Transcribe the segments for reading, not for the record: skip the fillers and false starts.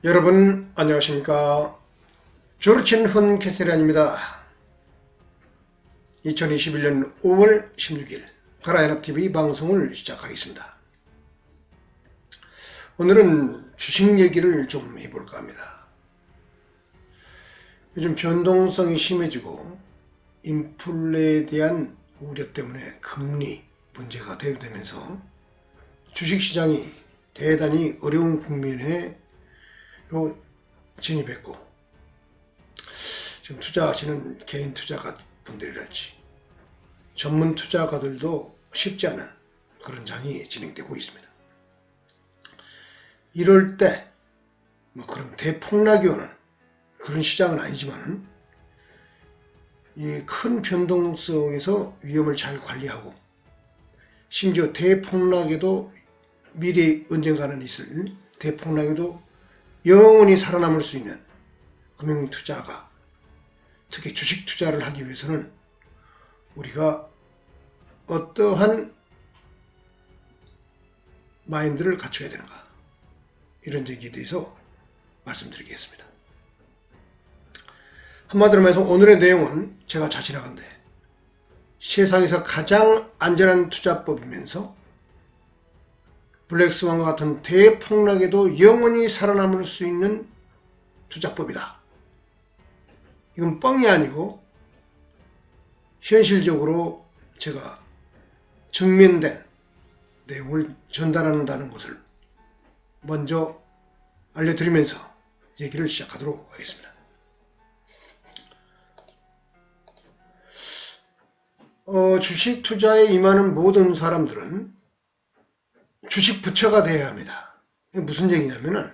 여러분 안녕하십니까. 조르친 훈 캐세란입니다. 2021년 5월 16일 가라연합TV 방송을 시작하겠습니다. 오늘은 주식 얘기를 좀 해볼까 합니다. 요즘 변동성이 심해지고 인플레에 대한 우려 때문에 금리 문제가 대두되면서 주식시장이 대단히 어려운 국면에 진입했고, 지금 투자하시는 개인 투자가분들이랄지 전문 투자가들도 쉽지 않은 그런 장이 진행되고 있습니다. 이럴 때 그런 대폭락이 오는 그런 시장은 아니지만 이 큰 변동성에서 위험을 잘 관리하고 심지어 대폭락에도 미래에 언젠가는 있을 대폭락에도 영원히 살아남을 수 있는 금융투자가, 특히 주식 투자를 하기 위해서는 우리가 어떠한 마인드를 갖춰야 되는가, 이런 얘기에 대해서 말씀드리겠습니다. 한마디로 말해서 오늘의 내용은 제가 자신하건대 세상에서 가장 안전한 투자법이면서 블랙스완과 같은 대폭락에도 영원히 살아남을 수 있는 투자법이다. 이건 뻥이 아니고 현실적으로 제가 증명된 내용을 전달한다는 것을 먼저 알려드리면서 얘기를 시작하도록 하겠습니다. 주식 투자에 임하는 모든 사람들은 주식 부처가 되어야 합니다. 이게 무슨 얘기냐면은,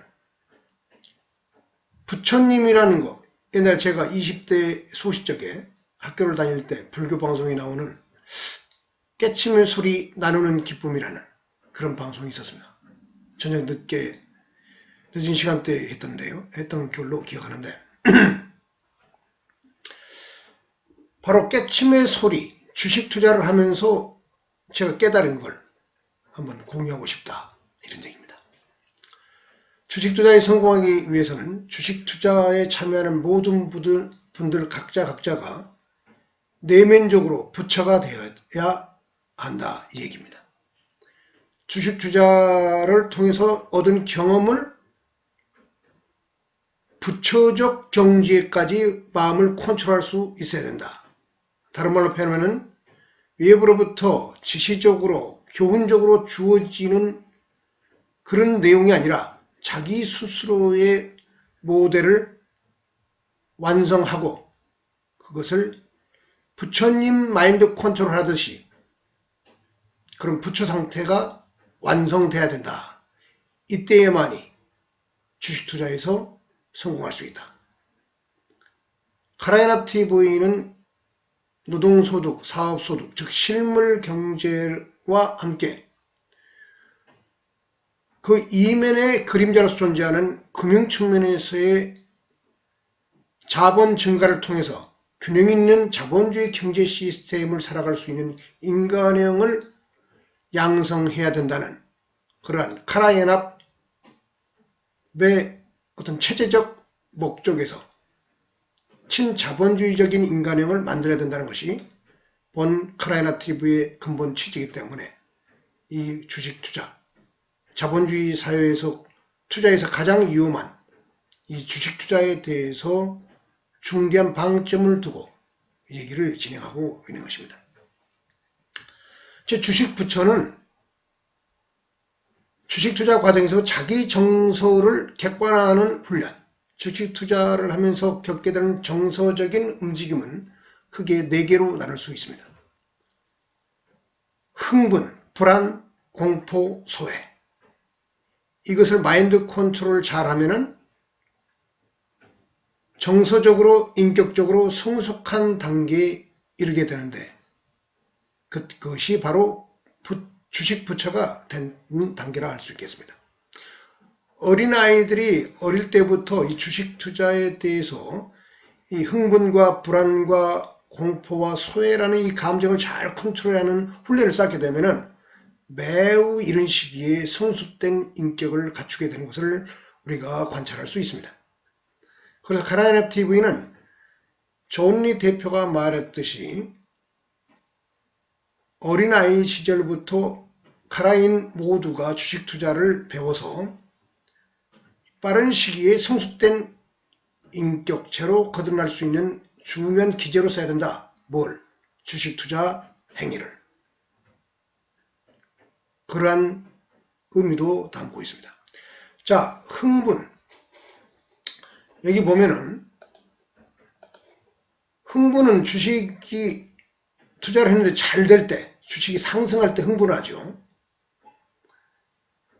부처님이라는 거, 옛날에 제가 20대 소시적에 학교를 다닐 때 불교 방송에 나오는 깨치면 소리 나누는 기쁨이라는 그런 방송이 있었습니다. 저녁 늦은 시간대에 했던 걸로 기억하는데 바로 깨침의 소리, 주식 투자를 하면서 제가 깨달은 걸 한번 공유하고 싶다, 이런 얘기입니다. 주식 투자에 성공하기 위해서는 주식 투자에 참여하는 모든 분들 각자가 내면적으로 부처가 되어야 한다, 이 얘기입니다. 주식 투자를 통해서 얻은 경험을 부처적 경지에까지 마음을 컨트롤할 수 있어야 된다. 다른 말로 표현하면 외부로부터 지시적으로 교훈적으로 주어지는 그런 내용이 아니라 자기 스스로의 모델을 완성하고 그것을 부처님 마인드 컨트롤 하듯이 그런 부처 상태가 완성돼야 된다. 이때에만이 주식 투자에서 성공할 수 있다. 가라연합TV는 노동소득, 사업소득, 즉 실물 경제와 함께 그 이면의 그림자로서 존재하는 금융 측면에서의 자본 증가를 통해서 균형 있는 자본주의 경제 시스템을 살아갈 수 있는 인간형을 양성해야 된다는 그러한 가라연합의 어떤 체제적 목적에서 친자본주의적인 인간형을 만들어야 된다는 것이 본 가라연합TV의 근본 취지이기 때문에 이 주식 투자, 자본주의 사회에서 투자에서 가장 위험한 이 주식 투자에 대해서 중대한 방점을 두고 얘기를 진행하고 있는 것입니다. 제 주식 부처는 주식 투자 과정에서 자기 정서를 객관화하는 훈련, 주식 투자를 하면서 겪게 되는 정서적인 움직임은 크게 4개로 나눌 수 있습니다. 흥분, 불안, 공포, 소외. 이것을 마인드 컨트롤을 잘 하면은 정서적으로, 인격적으로 성숙한 단계에 이르게 되는데 그것이 바로 주식 부처가 되는 단계라 할 수 있겠습니다. 어린아이들이 어릴 때부터 이 주식 투자에 대해서 이 흥분과 불안과 공포와 소외라는 이 감정을 잘 컨트롤하는 훈련을 쌓게 되면은 매우 이런 시기에 성숙된 인격을 갖추게 되는 것을 우리가 관찰할 수 있습니다. 그래서 카라이나 TV는 존 리 대표가 말했듯이 어린아이 시절부터 카라인 모두가 주식 투자를 배워서 빠른 시기에 성숙된 인격체로 거듭날 수 있는 중요한 기제로 써야 된다. 뭘? 주식 투자 행위를. 그러한 의미도 담고 있습니다. 자, 흥분. 여기 보면은 흥분은 주식이 투자를 했는데 잘 될 때, 주식이 상승할 때 흥분을 하죠.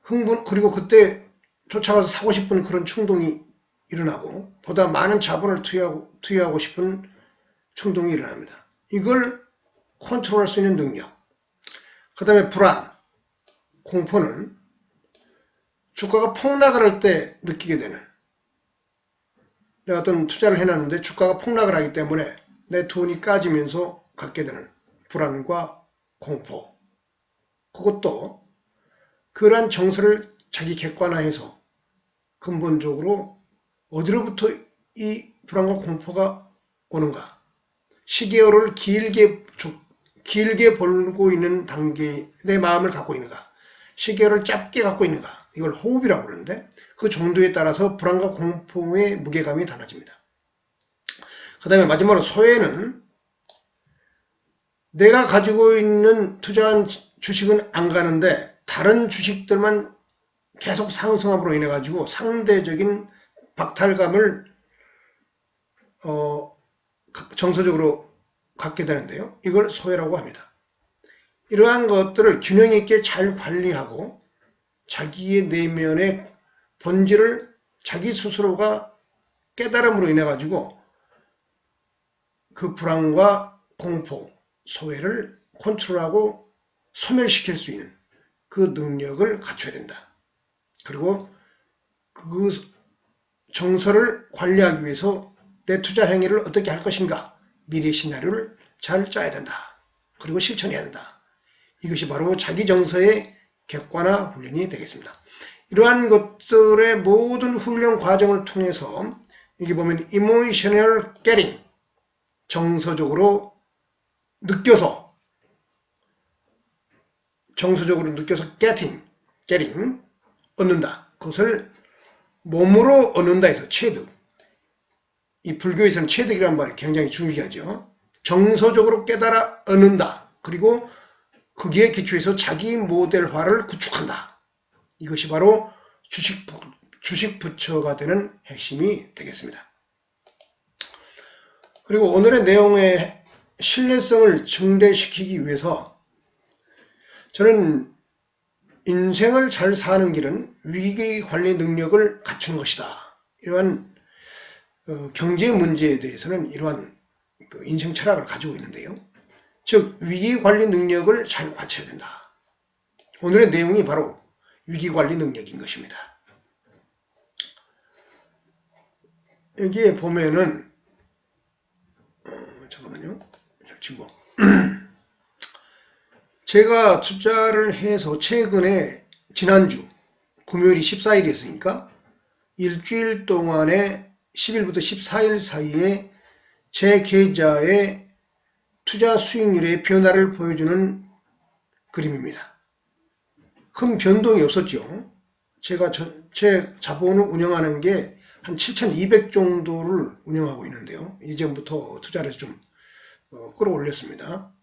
흥분, 그리고 그때 쫓아가서 사고 싶은 그런 충동이 일어나고 보다 많은 자본을 투여하고 싶은 충동이 일어납니다. 이걸 컨트롤할 수 있는 능력. 그 다음에 불안, 공포는 주가가 폭락을 할 때 느끼게 되는, 내가 어떤 투자를 해놨는데 주가가 폭락을 하기 때문에 내 돈이 까지면서 갖게 되는 불안과 공포. 그것도 그러한 정서를 자기 객관화해서 근본적으로 어디로부터 이 불안과 공포가 오는가. 시계열을 길게 벌고 있는 단계에 내 마음을 갖고 있는가. 시계열을 짧게 갖고 있는가. 이걸 호흡이라고 그러는데 그 정도에 따라서 불안과 공포의 무게감이 달라집니다. 그 다음에 마지막으로 소외는 내가 가지고 있는 투자한 주식은 안 가는데 다른 주식들만 계속 상승함으로 인해 가지고 상대적인 박탈감을 정서적으로 갖게 되는데요. 이걸 소외라고 합니다. 이러한 것들을 균형 있게 잘 관리하고 자기의 내면의 본질을 자기 스스로가 깨달음으로 인해 가지고 그 불안과 공포, 소외를 컨트롤하고 소멸시킬 수 있는 그 능력을 갖춰야 된다. 그리고 그 정서를 관리하기 위해서 내 투자 행위를 어떻게 할 것인가, 미래 시나리오를 잘 짜야 된다. 그리고 실천해야 된다. 이것이 바로 자기 정서의 객관화 훈련이 되겠습니다. 이러한 것들의 모든 훈련 과정을 통해서 여기 보면 emotional getting, 정서적으로 느껴서 getting, 얻는다. 그것을 몸으로 얻는다 해서 체득. 이 불교에서는 체득이라는 말이 굉장히 중요하죠. 정서적으로 깨달아 얻는다. 그리고 거기에 기초해서 자기 모델화를 구축한다. 이것이 바로 주식 부처가 되는 핵심이 되겠습니다. 그리고 오늘의 내용의 신뢰성을 증대시키기 위해서 저는 인생을 잘 사는 길은 위기관리 능력을 갖추는 것이다. 이러한 경제 문제에 대해서는 이러한 인생 철학을 가지고 있는데요. 즉 위기관리 능력을 잘 갖춰야 된다. 오늘의 내용이 바로 위기관리 능력인 것입니다. 여기에 보면은 잠깐만요. 지금 제가 투자를 해서 최근에 지난주 금요일이 14일이었으니까 일주일 동안에 10일부터 14일 사이에 제 계좌의 투자 수익률의 변화를 보여주는 그림입니다. 큰 변동이 없었죠. 제가 제 자본을 운영하는 게 한 7,200 정도를 운영하고 있는데요. 이전부터 투자를 좀 끌어올렸습니다.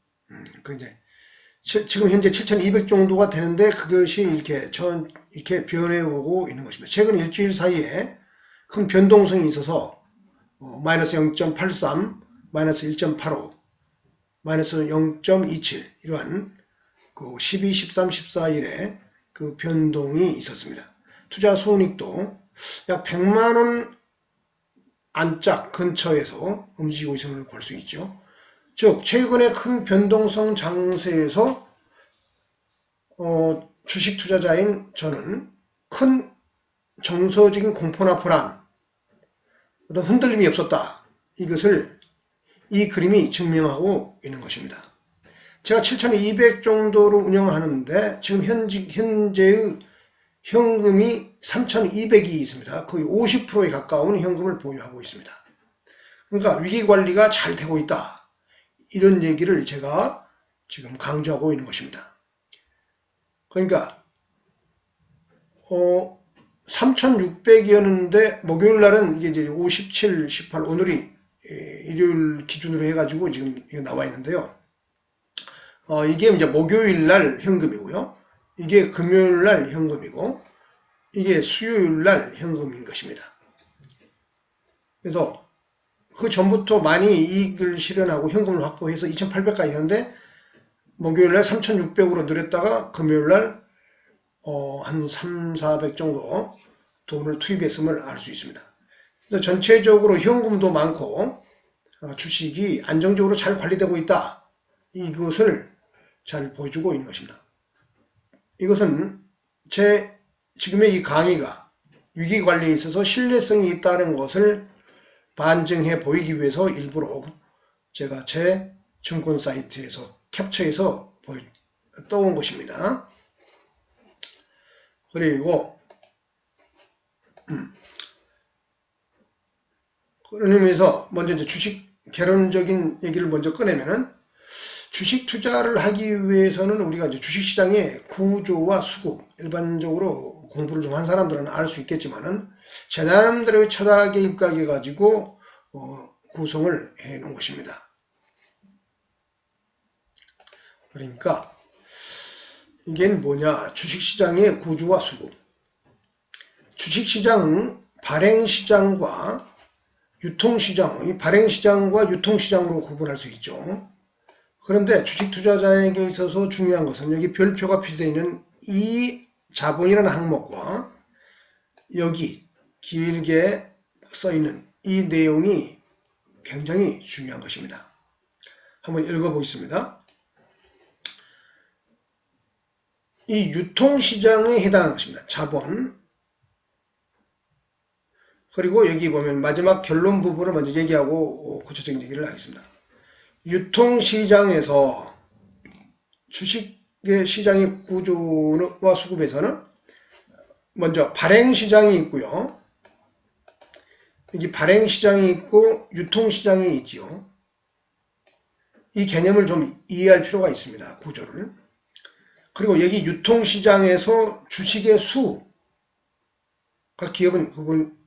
이제 지금 현재 7,200 정도가 되는데 그것이 이렇게 변해오고 있는 것입니다. 최근 일주일 사이에 큰 변동성이 있어서 마이너스 0.83, 마이너스 1.85, 마이너스 0.27 이러한 그 12, 13, 14일에 그 변동이 있었습니다. 투자 손익도 약 100만원 안짝 근처에서 움직이고 있음을 볼 수 있죠. 즉 최근에 큰 변동성 장세에서 주식 투자자인 저는 큰 정서적인 공포나 불안, 어떤 흔들림이 없었다. 이것을 이 그림이 증명하고 있는 것입니다. 제가 7,200 정도로 운영하는데 지금 현재의 현금이 3,200이 있습니다. 거의 50%에 가까운 현금을 보유하고 있습니다. 그러니까 위기관리가 잘 되고 있다. 이런 얘기를 제가 지금 강조하고 있는 것입니다. 그러니까 3,600이었는데 목요일 날은 이게 이제 57, 18 오늘이 일요일 기준으로 해가지고 지금 나와 있는데요. 이게 이제 목요일 날 현금이고요. 이게 금요일 날 현금이고 이게 수요일 날 현금인 것입니다. 그래서 그 전부터 많이 이익을 실현하고 현금을 확보해서 2,800까지 했는데 목요일 날 3,600으로 늘렸다가 금요일 날 한 3, 400 정도 돈을 투입했음을 알 수 있습니다. 전체적으로 현금도 많고 주식이 안정적으로 잘 관리되고 있다. 이것을 잘 보여주고 있는 것입니다. 이것은 제 지금의 이 강의가 위기관리에 있어서 신뢰성이 있다는 것을 반증해 보이기 위해서 일부러 제가 제 증권 사이트에서 캡처해서 떠온 것입니다. 그리고 그런 의미에서 먼저 이제 주식 개론적인 얘기를 먼저 꺼내면은 주식 투자를 하기 위해서는 우리가 이제 주식시장의 구조와 수급, 일반적으로 공부를 좀 한 사람들은 알 수 있겠지만은 제 나름대로의 철학에 입각해 가지고 구성을 해 놓은 것입니다. 그러니까 이게 뭐냐? 주식시장의 구조와 수급. 주식시장은 발행시장과 유통시장, 이 발행시장과 유통시장으로 구분할 수 있죠. 그런데 주식 투자자에게 있어서 중요한 것은 여기 별표가 표시되어 있는 이 자본이라는 항목과 여기 길게 써 있는 이 내용이 굉장히 중요한 것입니다. 한번 읽어보겠습니다. 이 유통시장에 해당하는 것입니다. 자본. 그리고 여기 보면 마지막 결론 부분을 먼저 얘기하고 구체적인 얘기를 하겠습니다. 유통시장에서 주식의 시장의 구조와 수급에서는 먼저 발행시장이 있고요. 여기 발행시장이 있고 유통시장이 있지요. 이 개념을 좀 이해할 필요가 있습니다. 구조를. 그리고 여기 유통시장에서 주식의 수, 각 기업은 그분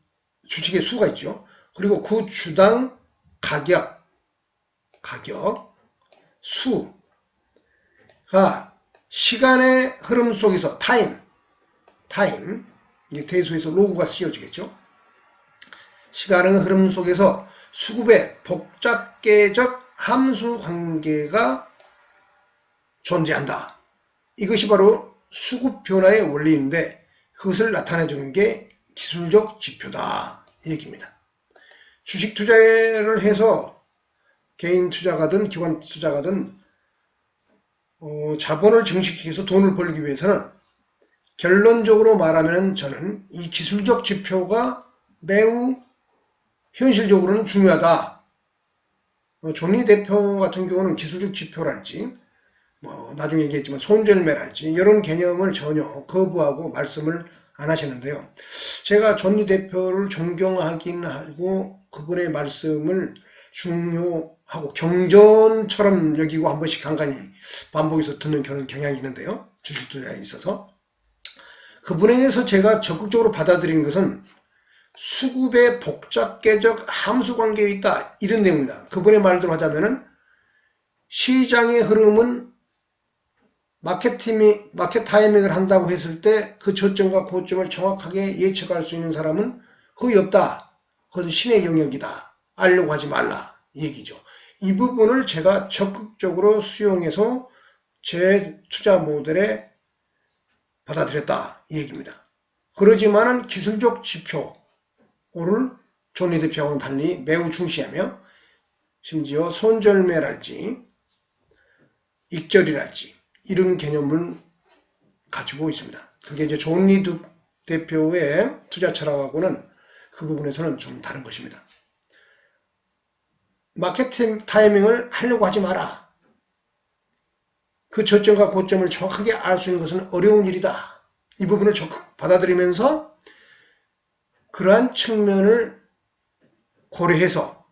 주식의 수가 있죠. 그리고 그 주당 가격, 수가 시간의 흐름 속에서 타임, 이게 대소에서 로고가 쓰여지겠죠. 시간의 흐름 속에서 수급의 복잡계적 함수 관계가 존재한다. 이것이 바로 수급 변화의 원리인데 그것을 나타내주는 게 기술적 지표다. 이 얘기입니다. 주식 투자를 해서 개인 투자가든 기관 투자가든 자본을 증식해서 돈을 벌기 위해서는 결론적으로 말하면 저는 이 기술적 지표가 매우 현실적으로는 중요하다. 존니 대표 같은 경우는 기술적 지표랄지 나중에 얘기했지만 손절매랄지 이런 개념을 전혀 거부하고 말씀을 안 하시는데요. 제가 존니 대표를 존경하긴 하고 그분의 말씀을 중요하고 경전처럼 여기고 한 번씩 간간히 반복해서 듣는 그런 경향이 있는데요. 주식 투자에 있어서. 그분에 의해서 제가 적극적으로 받아들인 것은 수급의 복잡계적 함수관계에 있다. 이런 내용입니다. 그분의 말대로 하자면은 시장의 흐름은 마켓 타이밍을 한다고 했을 때 그 저점과 고점을 정확하게 예측할 수 있는 사람은 거의 없다. 그것은 신의 영역이다. 알려고 하지 말라. 이 얘기죠. 이 부분을 제가 적극적으로 수용해서 제 투자 모델에 받아들였다. 이 얘기입니다. 그러지만은 기술적 지표를 존니 대표하고는 달리 매우 중시하며 심지어 손절매랄지 익절이랄지 이런 개념을 가지고 있습니다. 그게 이제 존니 대표의 투자 철학하고는 그 부분에서는 좀 다른 것입니다. 마켓 타이밍을 하려고 하지 마라. 그 저점과 고점을 정확하게 알 수 있는 것은 어려운 일이다. 이 부분을 적극 받아들이면서 그러한 측면을 고려해서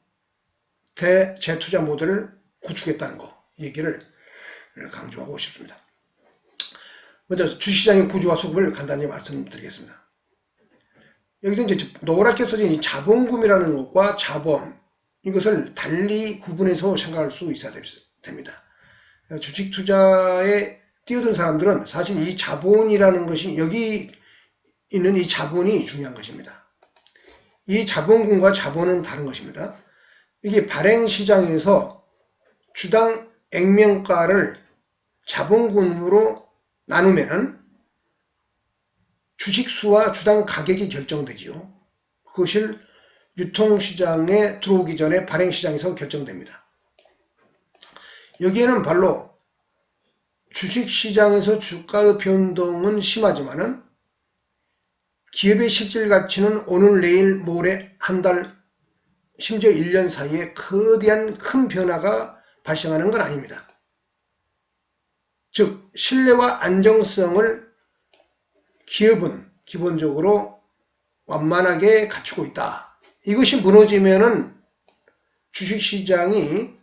재투자 모델을 구축했다는 거, 이 얘기를 강조하고 싶습니다. 먼저 주식시장의 구조와 수급을 간단히 말씀드리겠습니다. 여기서 이제 노랗게 써진 이 자본금이라는 것과 자본, 이것을 달리 구분해서 생각할 수 있어야 됩니다. 주식 투자에 뛰어든 사람들은 사실 이 자본이라는 것이, 여기 있는 이 자본이 중요한 것입니다. 이 자본금과 자본은 다른 것입니다. 이게 발행시장에서 주당 액면가를 자본금으로 나누면은 주식수와 주당 가격이 결정되지요. 그것을 유통시장에 들어오기 전에 발행시장에서 결정됩니다. 여기에는 발로 주식시장에서 주가의 변동은 심하지만은 기업의 실질 가치는 오늘, 내일, 모레, 한 달, 심지어 1년 사이에 거대한 큰 변화가 발생하는 건 아닙니다. 즉, 신뢰와 안정성을 기업은 기본적으로 완만하게 갖추고 있다. 이것이 무너지면은 주식시장이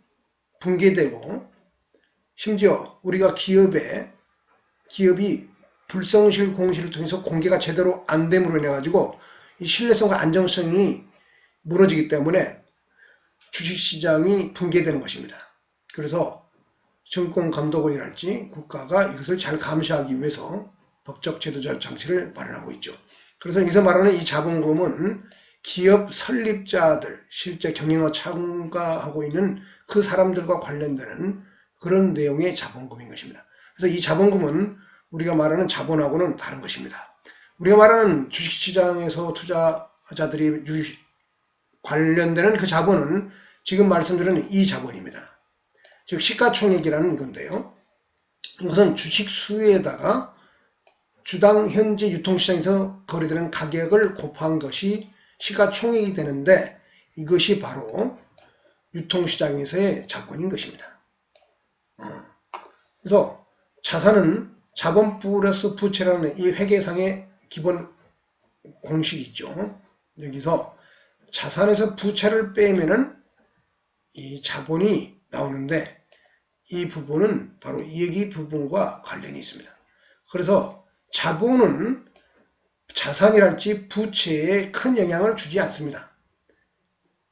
붕괴되고, 심지어 우리가 기업이 불성실 공시를 통해서 공개가 제대로 안 됨으로 인해 가지고 이 신뢰성과 안정성이 무너지기 때문에 주식시장이 붕괴되는 것입니다. 그래서 증권감독원이랄지 국가가 이것을 잘 감시하기 위해서 법적 제도적 장치를 마련하고 있죠. 그래서 여기서 말하는 이 자본금은 기업 설립자들, 실제 경영에 참가하고 있는 그 사람들과 관련되는 그런 내용의 자본금인 것입니다. 그래서 이 자본금은 우리가 말하는 자본하고는 다른 것입니다. 우리가 말하는 주식시장에서 투자자들이 관련되는 그 자본은 지금 말씀드린 이 자본입니다. 즉 시가총액이라는 건데요. 이것은 주식수에다가 주당 현재 유통시장에서 거래되는 가격을 곱한 것이 시가총액이 되는데, 이것이 바로 유통시장에서의 자본인 것입니다. 그래서 자산은 자본 플러스 부채라는 이 회계상의 기본 공식이 있죠. 여기서 자산에서 부채를 빼면은 이 자본이 나오는데, 이 부분은 바로 여기 부분과 관련이 있습니다. 그래서 자본은 자산이랄지 부채에 큰 영향을 주지 않습니다.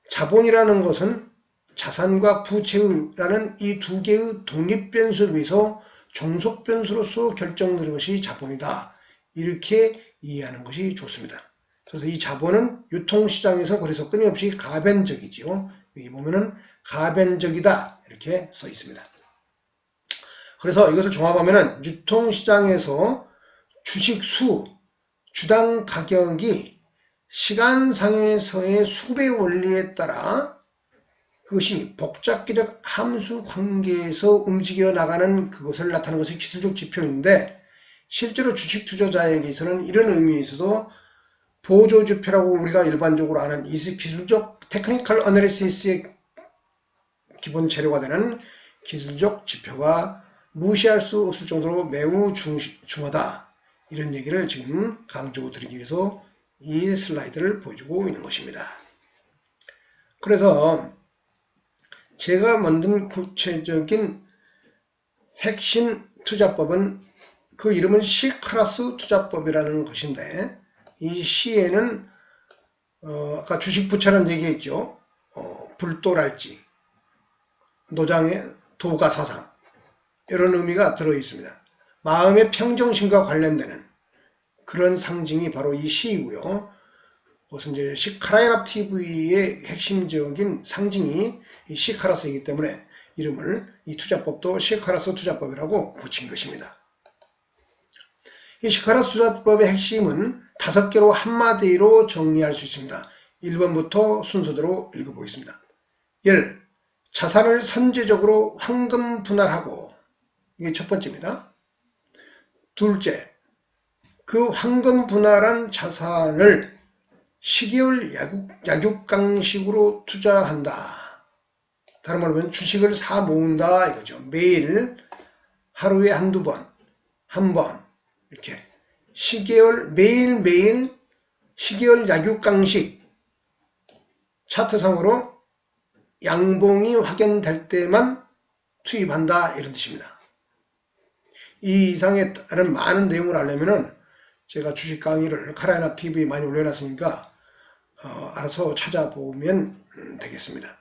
자본이라는 것은 자산과 부채라는 이 두 개의 독립변수에 비해서 종속변수로서 결정되는 것이 자본이다. 이렇게 이해하는 것이 좋습니다. 그래서 이 자본은 유통시장에서 그래서 끊임없이 가변적이지요. 여기 보면은 가변적이다 이렇게 써 있습니다. 그래서 이것을 종합하면은 유통시장에서 주식수, 주당 가격이 시간상에서의 수배 원리에 따라 그것이 복잡기적 함수 관계에서 움직여 나가는 그것을 나타내는 것이 기술적 지표인데, 실제로 주식 투자자에게서는 이런 의미에 있어서 보조지표라고 우리가 일반적으로 아는 이 기술적 테크니컬 어널리시스의 기본 재료가 되는 기술적 지표가 무시할 수 없을 정도로 매우 중요하다. 이런 얘기를 지금 강조드리기 위해서 이 슬라이드를 보여주고 있는 것입니다. 그래서 제가 만든 구체적인 핵심 투자법은 그 이름은 C클래스 투자법이라는 것인데, 이 C에는 아까 주식 부채라는 얘기했죠. 불도랄지, 노장의 도가사상 이런 의미가 들어 있습니다. 마음의 평정심과 관련되는 그런 상징이 바로 이 C이고요. 그것은 이제 C카라이라 TV의 핵심적인 상징이 이 C카라스이기 때문에 이름을 이 투자법도 C카라스 투자법이라고 붙인 것입니다. 이 C카라스 투자법의 핵심은 5개로 한마디로 정리할 수 있습니다. 1번부터 순서대로 읽어보겠습니다. 1. 자산을 선제적으로 황금 분할하고, 이게 첫 번째입니다. 둘째, 그 황금 분할한 자산을 시계열 약육강식으로 투자한다. 다른 말로 하면 주식을 사 모은다 이거죠. 매일 하루에 한두 번, 한 번 이렇게 시계열 매일매일 시계열 약육강식 차트상으로 양봉이 확인될 때만 투입한다 이런 뜻입니다. 이 이상에 다른 많은 내용을 알려면은 제가 주식 강의를 카라이나 TV에 많이 올려놨으니까 알아서 찾아보면 되겠습니다.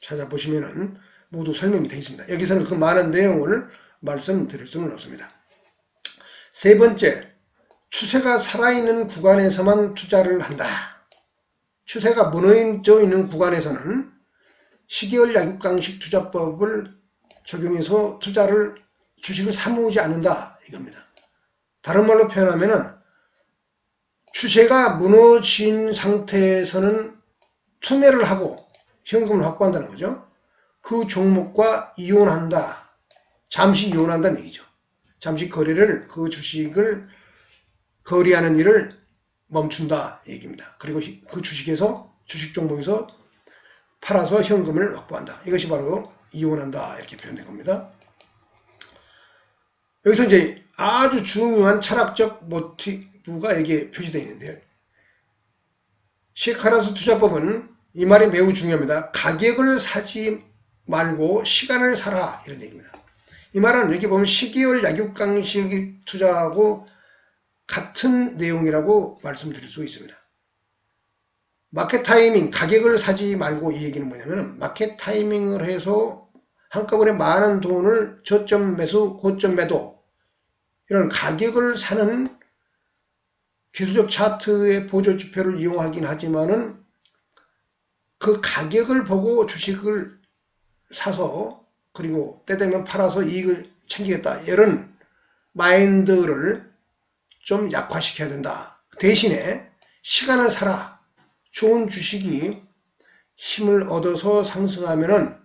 찾아보시면은 모두 설명이 되어 있습니다. 여기서는 그 많은 내용을 말씀드릴 수는 없습니다. 세 번째, 추세가 살아있는 구간에서만 투자를 한다. 추세가 무너져 있는 구간에서는 시계열 약육강식 투자법을 적용해서 주식을 사모으지 않는다 이겁니다. 다른 말로 표현하면은 추세가 무너진 상태에서는 투매를 하고 현금을 확보한다는 거죠. 그 종목과 이혼한다. 잠시 이혼한다는 얘기죠. 잠시 그 주식을 거래하는 일을 멈춘다 얘기입니다. 그리고 그 주식 종목에서 팔아서 현금을 확보한다. 이것이 바로 이혼한다 이렇게 표현된 겁니다. 여기서 이제 아주 중요한 철학적 모티브가 여기에 표시되어 있는데요. 시카라스 투자법은 이 말이 매우 중요합니다. 가격을 사지 말고 시간을 사라 이런 얘기입니다. 이 말은 여기 보면 시계열 약육강식 투자하고 같은 내용이라고 말씀드릴 수 있습니다. 마켓 타이밍, 가격을 사지 말고 이 얘기는 뭐냐면 마켓 타이밍을 해서 한꺼번에 많은 돈을 저점 매수, 고점 매도 이런 가격을 사는 기술적 차트의 보조 지표를 이용하긴 하지만은 그 가격을 보고 주식을 사서 그리고 때 되면 팔아서 이익을 챙기겠다 이런 마인드를 좀 약화시켜야 된다. 대신에 시간을 사라. 좋은 주식이 힘을 얻어서 상승하면은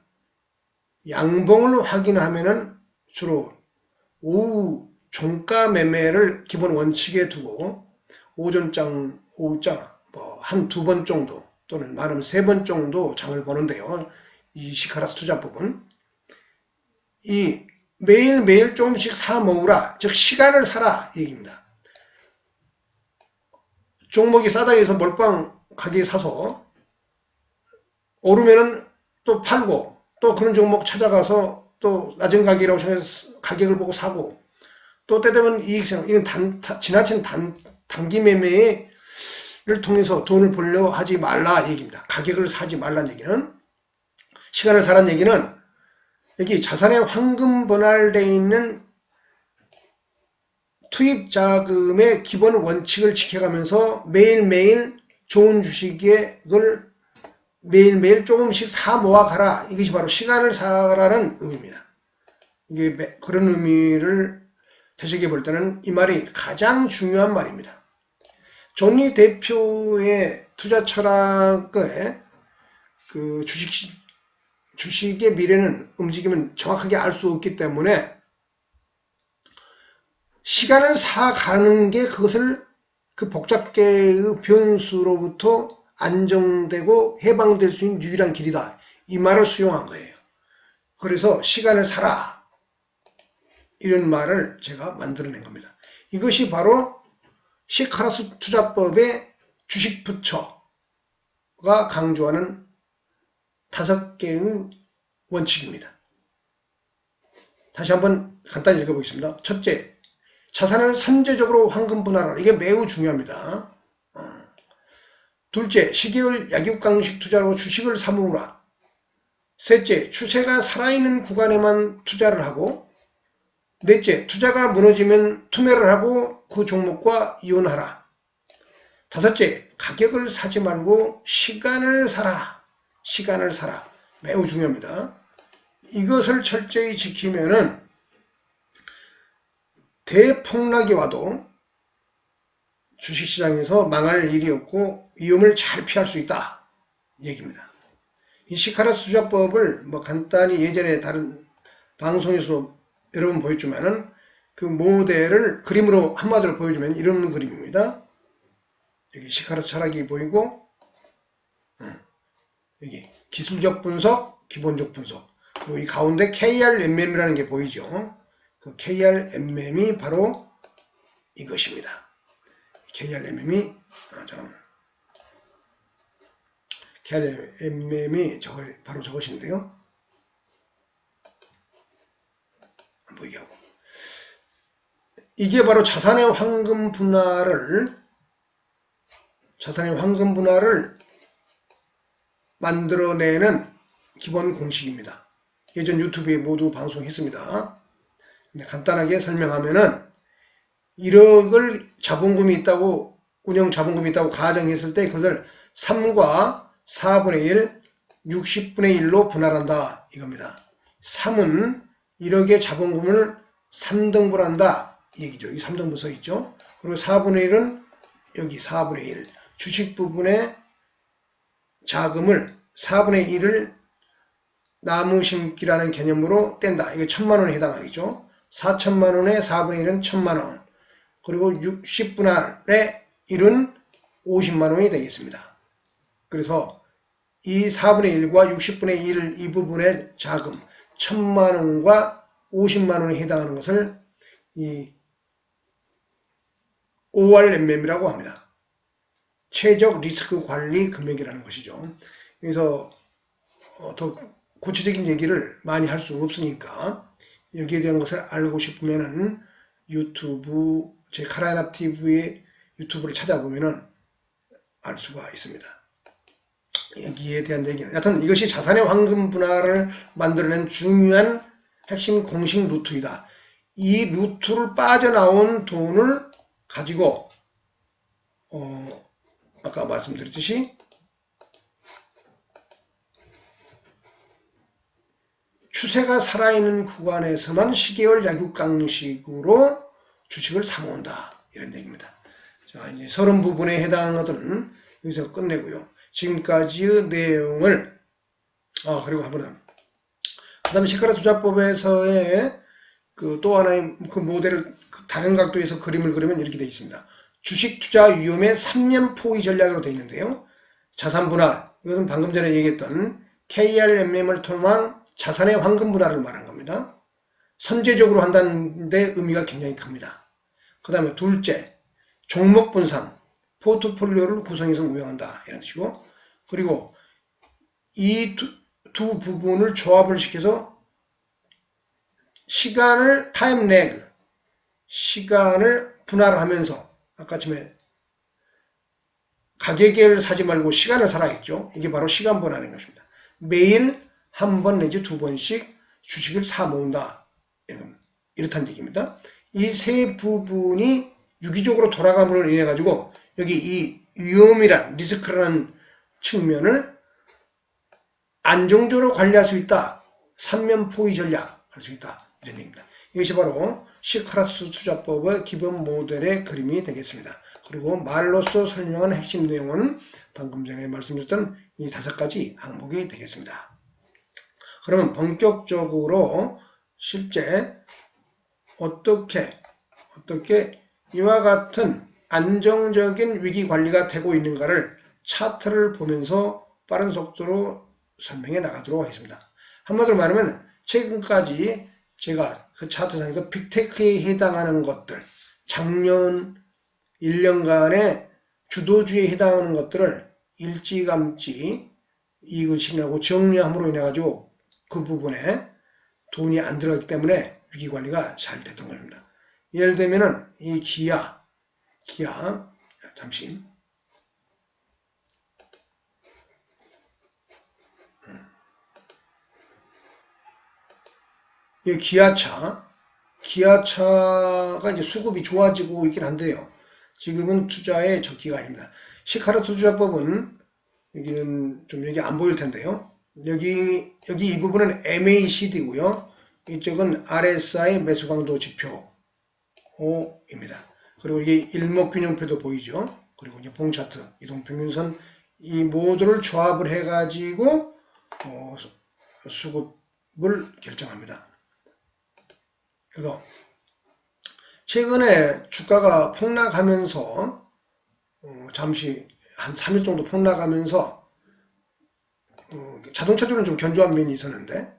양봉을 확인하면은 주로 오후 종가 매매를 기본 원칙에 두고 오후장 뭐 한 두 번 정도 또는 많으면 세 번 정도 장을 보는데요. 이 시카라스 투자법은 이 매일매일 조금씩 사 모으라. 즉 시간을 사라 얘기입니다. 종목이 싸다 해서 몰빵 가격에 사서 오르면은 또 팔고 또 그런 종목 찾아가서 또 낮은 가격이라고 생각해서 가격을 보고 사고 또 때 되면 이익생 이런 지나친 단기 매매를 통해서 돈을 벌려 하지 말라 얘기입니다. 가격을 사지 말라는 얘기는 시간을 사라는 얘기는 여기 자산의 황금 분할되어 있는 투입 자금의 기본 원칙을 지켜가면서 매일매일 좋은 주식을 매일매일 조금씩 사 모아 가라. 이것이 바로 시간을 사라는 의미입니다. 이게 그런 의미를 되새겨 볼 때는 이 말이 가장 중요한 말입니다. 존리 대표의 투자 철학의 그 주식의 미래는 움직이면 정확하게 알 수 없기 때문에 시간을 사가는 게 그것을 그 복잡계의 변수로부터 안정되고 해방될 수 있는 유일한 길이다. 이 말을 수용한 거예요. 그래서 시간을 사라. 이런 말을 제가 만들어낸 겁니다. 이것이 바로 시카라스 투자법의 주식 부처가 강조하는 5개의 원칙입니다. 다시 한번 간단히 읽어보겠습니다. 첫째, 자산을 선제적으로 황금 분할하라. 이게 매우 중요합니다. 둘째, 시계열 약육강식 투자로 주식을 사모으라. 셋째, 추세가 살아있는 구간에만 투자를 하고 넷째, 투자가 무너지면 투매를 하고 그 종목과 이혼하라. 다섯째, 가격을 사지 말고 시간을 사라. 시간을 사라. 매우 중요합니다. 이것을 철저히 지키면은 대폭락이 와도 주식시장에서 망할 일이 없고 위험을 잘 피할 수 있다. 얘기입니다. 이 시카라스 투자법을 뭐 간단히 예전에 다른 방송에서 여러 번 보였지만은 그 모델을 그림으로 한마디로 보여주면 이런 그림입니다. 여기 시카라스 철학이 보이고 여기 기술적 분석, 기본적 분석 그리고 이 가운데 KRMM이라는 게 보이죠. 그 KRMM이 바로 이것입니다. KRMM이 KRMM이 바로 저것인데요. 안 보이게 하고. 이게 바로 자산의 황금 분할을 만들어내는 기본 공식입니다. 예전 유튜브에 모두 방송했습니다. 간단하게 설명하면은 1억을 자본금이 있다고, 운영 자본금이 있다고 가정했을 때 그것을 3과 4분의 1, 60분의 1로 분할한다 이겁니다. 3은 1억의 자본금을 3등분한다 이 얘기죠. 여기 3등분 써 있죠. 그리고 4분의 1은 여기 4분의 1, 주식 부분의 자금을 4분의 1을 나무 심기라는 개념으로 뗀다. 이게 1000만원에 해당하겠죠. 4천만원에 4분의 1은 1000만원. 그리고 60분할의 1은 50만원이 되겠습니다. 그래서 이 4분의 1과 60분의 1 이 부분의 자금 1000만원과 50만원에 해당하는 것을 이 ORMM이라고 합니다. 최적 리스크 관리 금액이라는 것이죠. 그래서 더 구체적인 얘기를 많이 할 수 없으니까 여기에 대한 것을 알고 싶으면은 유튜브, 제 카라이나 TV의 유튜브를 찾아보면은 알 수가 있습니다. 여기에 대한 얘기는 여하튼 이것이 자산의 황금 분할을 만들어낸 중요한 핵심 공식 루트이다. 이 루트를 빠져나온 돈을 가지고 아까 말씀드렸듯이 추세가 살아있는 구간에서만 시계열 약육강식으로 주식을 사모은다. 이런 얘기입니다. 자, 이제 30부분에 해당하는 것은 여기서 끝내고요. 지금까지의 내용을 그리고 한번 그 다음에 시카라 투자법에서의 또 하나의 그 모델을 다른 각도에서 그림을 그리면 이렇게 되어 있습니다. 주식 투자 위험의 3년 포위 전략으로 되어 있는데요. 자산 분할, 이것은 방금 전에 얘기했던 KRMM을 통한 자산의 황금 분할을 말한 겁니다. 선제적으로 한다는 데 의미가 굉장히 큽니다. 그 다음에 둘째, 종목 분산, 포트폴리오를 구성해서 운영한다 이런 식이고, 그리고 이 두 부분을 조합을 시켜서 시간을 타임 레그, 시간을 분할하면서 아까쯤에 가격을 사지 말고 시간을 사라했죠. 이게 바로 시간 분할인 것입니다. 매일 한 번 내지 두 번씩 주식을 사 모은다. 이렇다는 얘기입니다. 이 세 부분이 유기적으로 돌아감으로 인해 가지고 여기 이 위험이란 리스크라는 측면을 안정적으로 관리할 수 있다. 3년 포위 전략 할 수 있다. 이런 얘기입니다. 이것이 바로 시카라투 투자법의 기본 모델의 그림이 되겠습니다. 그리고 말로써 설명한 핵심 내용은 방금 전에 말씀드렸던 이 5가지 항목이 되겠습니다. 그러면 본격적으로 실제 어떻게 이와 같은 안정적인 위기 관리가 되고 있는가를 차트를 보면서 빠른 속도로 설명해 나가도록 하겠습니다. 한마디로 말하면 최근까지 제가 그 차트상에서 빅테크에 해당하는 것들, 작년 1년간의 주도주에 해당하는 것들을 일찌감치 이익을 실현하고 정리함으로 인해 가지고 그 부분에 돈이 안 들어갔기 때문에 위기관리가 잘 됐던 겁니다. 예를 들면은 이 기아 잠시 이 기아차가 이제 수급이 좋아지고 있긴 한데요. 지금은 투자의 적기가 아닙니다. 시카라 투자법은 여기는 좀 여기 안 보일 텐데요. 여기 이 부분은 MACD고요. 이쪽은 RSI 매수 강도 지표입니다. 그리고 이게 일목균형표도 보이죠. 그리고 이제 봉 차트, 이동평균선 이 모두를 조합을 해가지고 수급을 결정합니다. 그래서 최근에 주가가 폭락하면서 잠시 한 3일 정도 폭락하면서 자동차들은 좀 견조한 면이 있었는데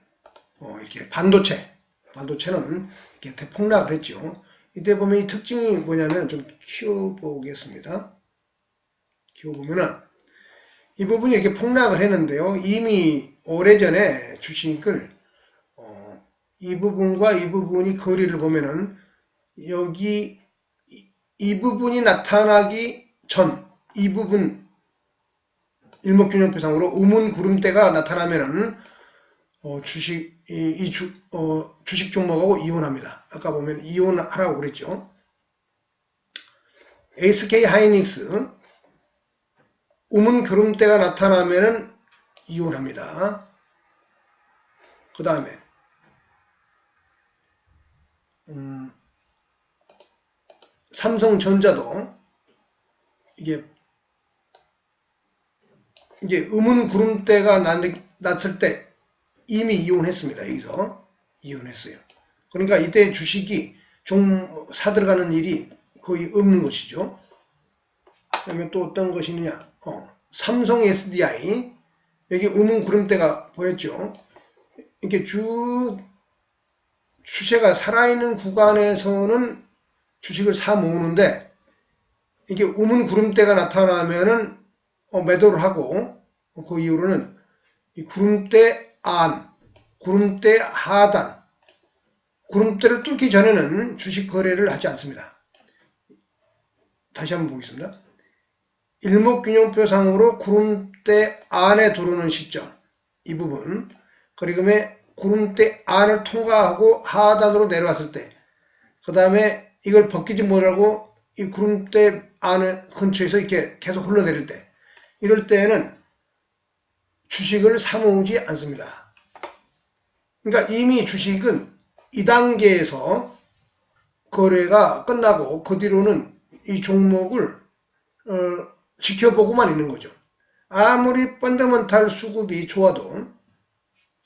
이렇게 반도체는 이렇게 대폭락을 했죠. 이때 보면 이 특징이 뭐냐면 좀 키워보겠습니다. 키워보면은 이 부분이 이렇게 폭락을 했는데요. 이미 오래전에 주식을 이 부분과 이 부분이 거리를 보면은 여기 이 부분이 나타나기 전 이 부분 일목균형표상으로 우문구름대가 나타나면은 주식 주식 종목하고 이혼합니다. 아까 보면 이혼하라고 그랬죠. SK 하이닉스 우문구름대가 나타나면은 이혼합니다. 그 다음에 삼성전자도 이게 이제 우문구름대가 났을 때 이미 이혼했습니다. 여기서 이혼했어요. 그러니까 이때 주식이 좀 사들어가는 일이 거의 없는 것이죠. 그다음에 또 어떤 것이 있느냐? 삼성 SDI 여기 우문구름대가 보였죠. 이렇게 추세가 살아있는 구간에서는 주식을 사 모으는데 이게 우문구름대가 나타나면은 매도를 하고 그 이후로는 이 구름대 안, 구름대 하단, 구름대를 뚫기 전에는 주식 거래를 하지 않습니다. 다시 한번 보겠습니다. 일목균형표상으로 구름대 안에 들어오는 시점, 이 부분, 그리고 구름대 안을 통과하고 하단으로 내려왔을 때, 그 다음에 이걸 벗기지 못하고 이 구름대 안 근처에서 이렇게 계속 흘러내릴 때, 이럴 때에는 주식을 사모으지 않습니다. 그러니까 이미 주식은 이 단계에서 거래가 끝나고 그 뒤로는 이 종목을 지켜보고만 있는 거죠. 아무리 펀더멘탈 수급이 좋아도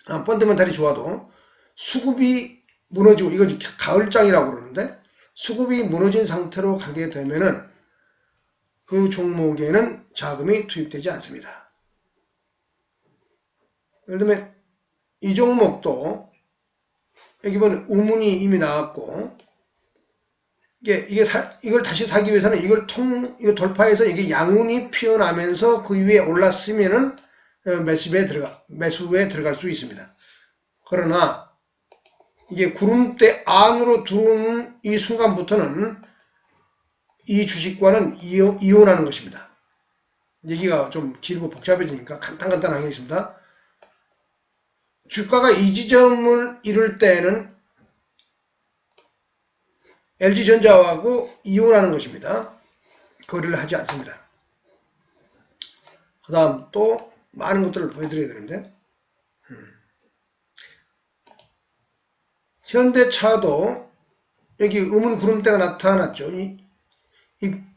펀더멘탈이 좋아도 수급이 무너지고 이거 가을장이라고 그러는데 수급이 무너진 상태로 가게 되면은 그 종목에는 자금이 투입되지 않습니다. 예를 들면 이 종목도 여기 보면 우문이 이미 나왔고 이걸 다시 사기 위해서는 이걸 돌파해서 이게 양운이 피어나면서 그 위에 올랐으면은 매수에 들어갈 수 있습니다. 그러나 이게 구름대 안으로 들어오는 이 순간부터는 이 주식과는 이혼하는 것입니다. 얘기가 좀 길고 복잡해지니까 간단하게 하겠습니다. 주가가 이 지점을 이룰 때는 LG전자하고 이혼하는 것입니다. 거래를 하지 않습니다. 그 다음 또 많은 것들을 보여드려야 되는데 현대차도 여기 우문구름대가 나타났죠.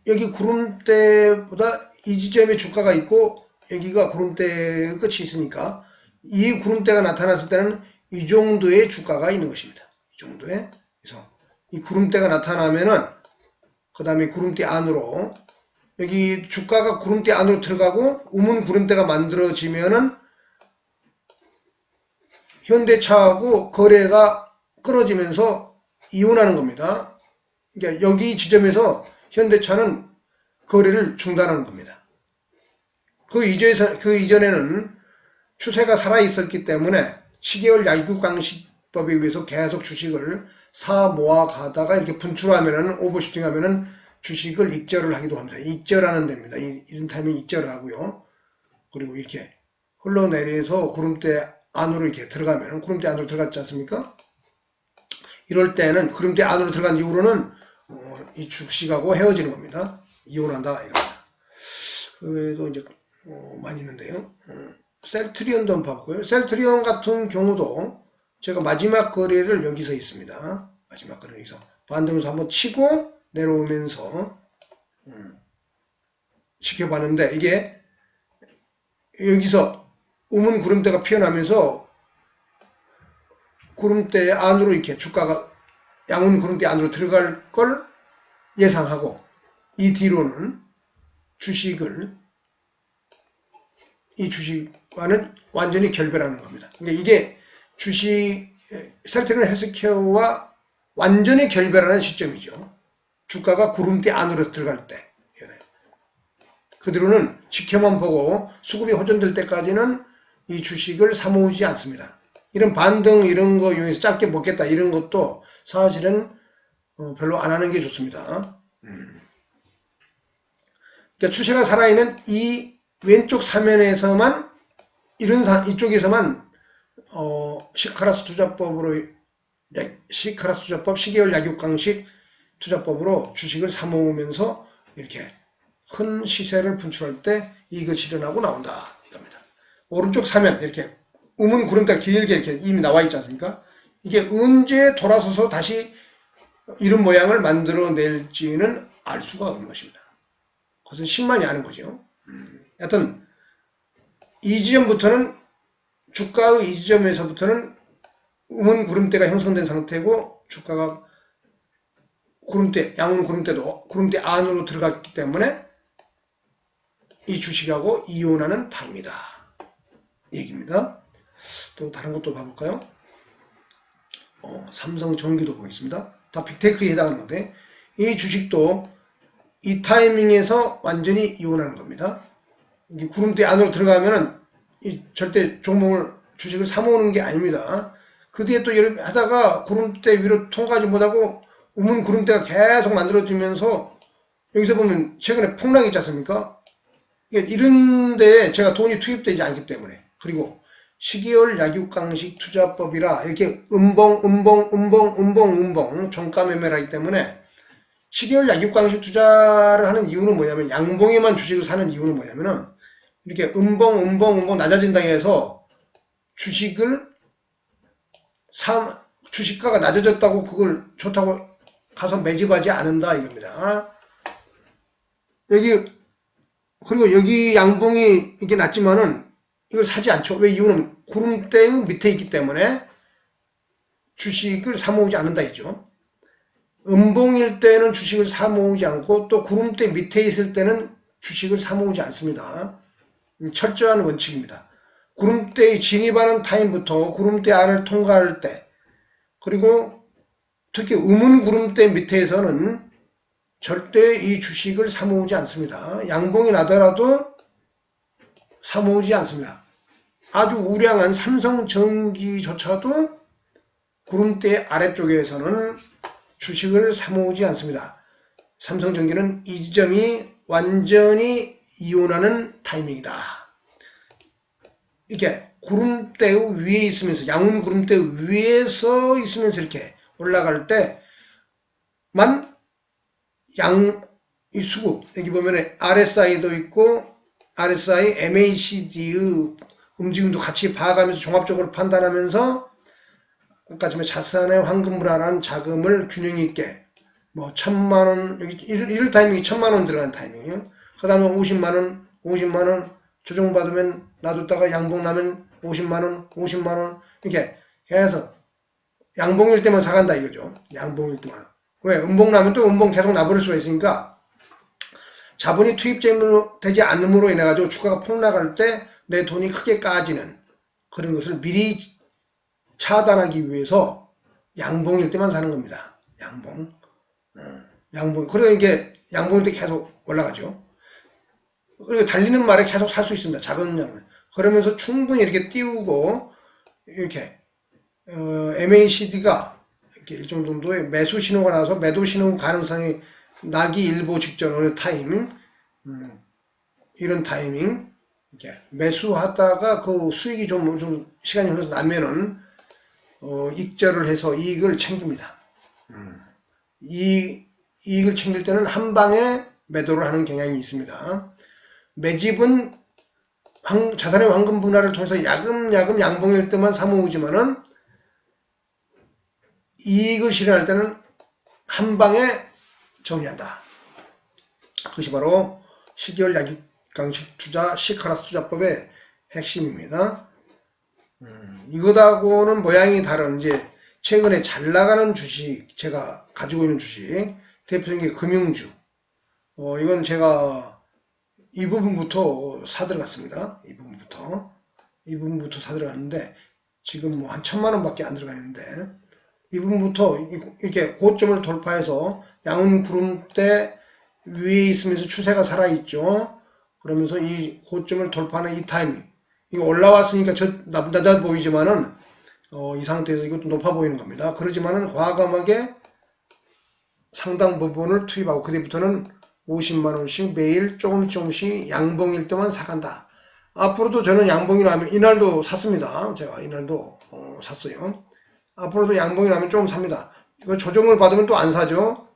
여기 구름대보다 이 지점에 주가가 있고 여기가 구름대 끝이 있으니까 이 구름대가 나타났을 때는 이 정도의 주가가 있는 것입니다. 이 정도의. 그래서 이 구름대가 나타나면은 그 다음에 구름대 안으로 여기 주가가 구름대 안으로 들어가고 우문구름대가 만들어지면은 현대차하고 거래가 끊어지면서 이혼하는 겁니다. 그러니까 여기 지점에서 현대차는 거래를 중단하는 겁니다. 그 이전에는 추세가 살아있었기 때문에 시계월 약육강식법에 의해서 계속 주식을 사 모아 가다가 이렇게 분출하면은 오버슈팅 하면은 주식을 익절을 하기도 합니다. 익절하는 데입니다. 이른타면 익절을 하고요. 그리고 이렇게 흘러내려서 구름대 안으로 이렇게 들어가면은 구름대 안으로 들어갔지 않습니까? 이럴 때는 구름대 안으로 들어간 이후로는 이 주식하고 헤어지는 겁니다. 이혼한다 이겁니다. 그 외에도 이제 많이 있는데요. 셀트리온도 한번 봤고요. 셀트리온 같은 경우도 제가 마지막 거래를 여기서 있습니다. 마지막 거래를 여기서 반등에서 한번 치고 내려오면서 지켜봤는데 이게 여기서 우문구름대가 피어나면서 구름대 안으로 이렇게 주가가 양운 구름대 안으로 들어갈 걸 예상하고 이 뒤로는 이 주식과는 완전히 결별하는 겁니다. 그러니까 이게 셀트리온 헬스케어와 완전히 결별하는 시점이죠. 주가가 구름대 안으로 들어갈 때. 그 뒤로는 지켜만 보고 수급이 호전될 때까지는 이 주식을 사모으지 않습니다. 이런 반등 이런 거 이용해서 짧게 먹겠다 이런 것도 사실은 별로 안 하는 게 좋습니다. 그러니까 추세가 살아있는 이 왼쪽 사면에서만 이쪽에서만 시카라스 투자법으로 시카라스 투자법 시계열 약육강식 투자법으로 주식을 사모으면서 이렇게 큰 시세를 분출할 때 이익을 실현하고 나온다 이겁니다. 오른쪽 사면 이렇게 음은 구름대가 길게 이렇게 이미 나와 있지 않습니까? 이게 언제 돌아서서 다시 이런 모양을 만들어낼지는 알 수가 없는 것입니다. 그것은 신만이 아는 거죠. 하여튼 이 지점부터는 주가의 이 지점에서부터는 음은 구름대가 형성된 상태고 주가가 구름대, 양은 구름대도 구름대 안으로 들어갔기 때문에 이 주식하고 이혼하는 타입이다. 얘기입니다. 또 다른 것도 봐볼까요? 삼성전기도 보겠습니다. 다 빅테크에 해당하는 건데 이 주식도 이 타이밍에서 완전히 이혼하는 겁니다. 이 구름대 안으로 들어가면은 절대 종목을 주식을 사모으는 게 아닙니다. 그 뒤에 또 하다가 구름대 위로 통과하지 못하고 우문 구름대가 계속 만들어지면서 여기서 보면 최근에 폭락이 있지 않습니까? 이런데 제가 돈이 투입되지 않기 때문에 그리고 시계열 약육강식 투자법이라 이렇게 음봉 종가 매매를 하기 때문에 시계열 약육강식 투자를 하는 이유는 뭐냐면 양봉에만 주식을 사는 이유는 뭐냐면은 이렇게 음봉 낮아진다 해서 주식가가 낮아졌다고 그걸 좋다고 가서 매집하지 않는다 이겁니다. 그리고 여기 양봉이 이게 낮지만은 이걸 사지 않죠. 왜? 이유는 구름대의 밑에 있기 때문에 주식을 사모으지 않는다 했죠. 음봉일 때는 주식을 사모으지 않고 또 구름대 밑에 있을 때는 주식을 사모으지 않습니다. 철저한 원칙입니다. 구름대에 진입하는 타임부터 구름대 안을 통과할 때 그리고 특히 음운 구름대 밑에서는 절대 이 주식을 사모으지 않습니다. 양봉이 나더라도 사모으지 않습니다. 아주 우량한 삼성전기조차도 구름대 아래쪽에서는 주식을 사모으지 않습니다. 삼성전기는 이 지점이 완전히 이혼하는 타이밍이다. 이렇게 구름대 위에 있으면서 양운 구름대 위에서 있으면서 이렇게 올라갈 때만 이 수급 여기 보면 RSI도 있고 RSI, MACD의 움직임도 같이 봐가면서 종합적으로 판단하면서 아까 전에 자산의 황금 불안한 자금을 균형 있게 뭐 1000만원 여기 이럴 타이밍이 1000만원 들어가는 타이밍이에요. 그 다음에 50만원 조정받으면 놔뒀다가 양봉 나면 50만원 이렇게 해서 양봉일 때만 사간다 이거죠. 양봉일 때만. 왜? 음봉 나면 또 음봉 계속 나버릴 수가 있으니까 자본이 투입되지 않음으로 인해 가지고 주가가 폭락할 때 내 돈이 크게 까지는 그런 것을 미리 차단하기 위해서 양봉일 때만 사는 겁니다. 양봉. 그리고 이게 양봉일 때 계속 올라가죠. 그리고 달리는 말에 계속 살 수 있습니다. 작은 양을. 그러면서 충분히 이렇게 띄우고 이렇게 MACD가 이렇게 일정 정도의 매수 신호가 나서 매도 신호 가능성이 나기 일보 직전 어느 타임 이런 타이밍 이렇게 매수하다가 그 수익이 좀 시간이 흘러서 나면은 익절을 해서 이익을 챙깁니다. 이익을 챙길 때는 한 방에 매도를 하는 경향이 있습니다. 매집은 자산의 황금 분할을 통해서 야금야금 양봉일 때만 사모으지만은 이익을 실현할 때는 한 방에 정리한다. 그것이 바로 시계열 약육강식 투자 시카라스 투자법의 핵심입니다. 이것하고는 모양이 다른 이제 최근에 잘 나가는 주식 제가 가지고 있는 주식 대표적인 게 금융주 이건 제가 이 부분부터 사들어갔습니다. 이 부분부터 사들어갔는데 지금 뭐 한 1000만원 밖에 안 들어가 있는데 이 부분부터 이렇게 고점을 돌파해서 양은 구름대 위에 있으면서 추세가 살아있죠. 그러면서 이 고점을 돌파하는 이 타이밍, 이거 올라왔으니까 낮아 보이지만은 이 상태에서 이것도 높아 보이는 겁니다. 그러지만은 과감하게 상당 부분을 투입하고 그때부터는 50만원씩 매일 조금씩 양봉일 때만 사간다. 앞으로도 저는 양봉이 나면 이날도 샀습니다. 제가 이날도 샀어요. 앞으로도 양봉이 나면 좀 삽니다. 이거 조정을 받으면 또 안 사죠.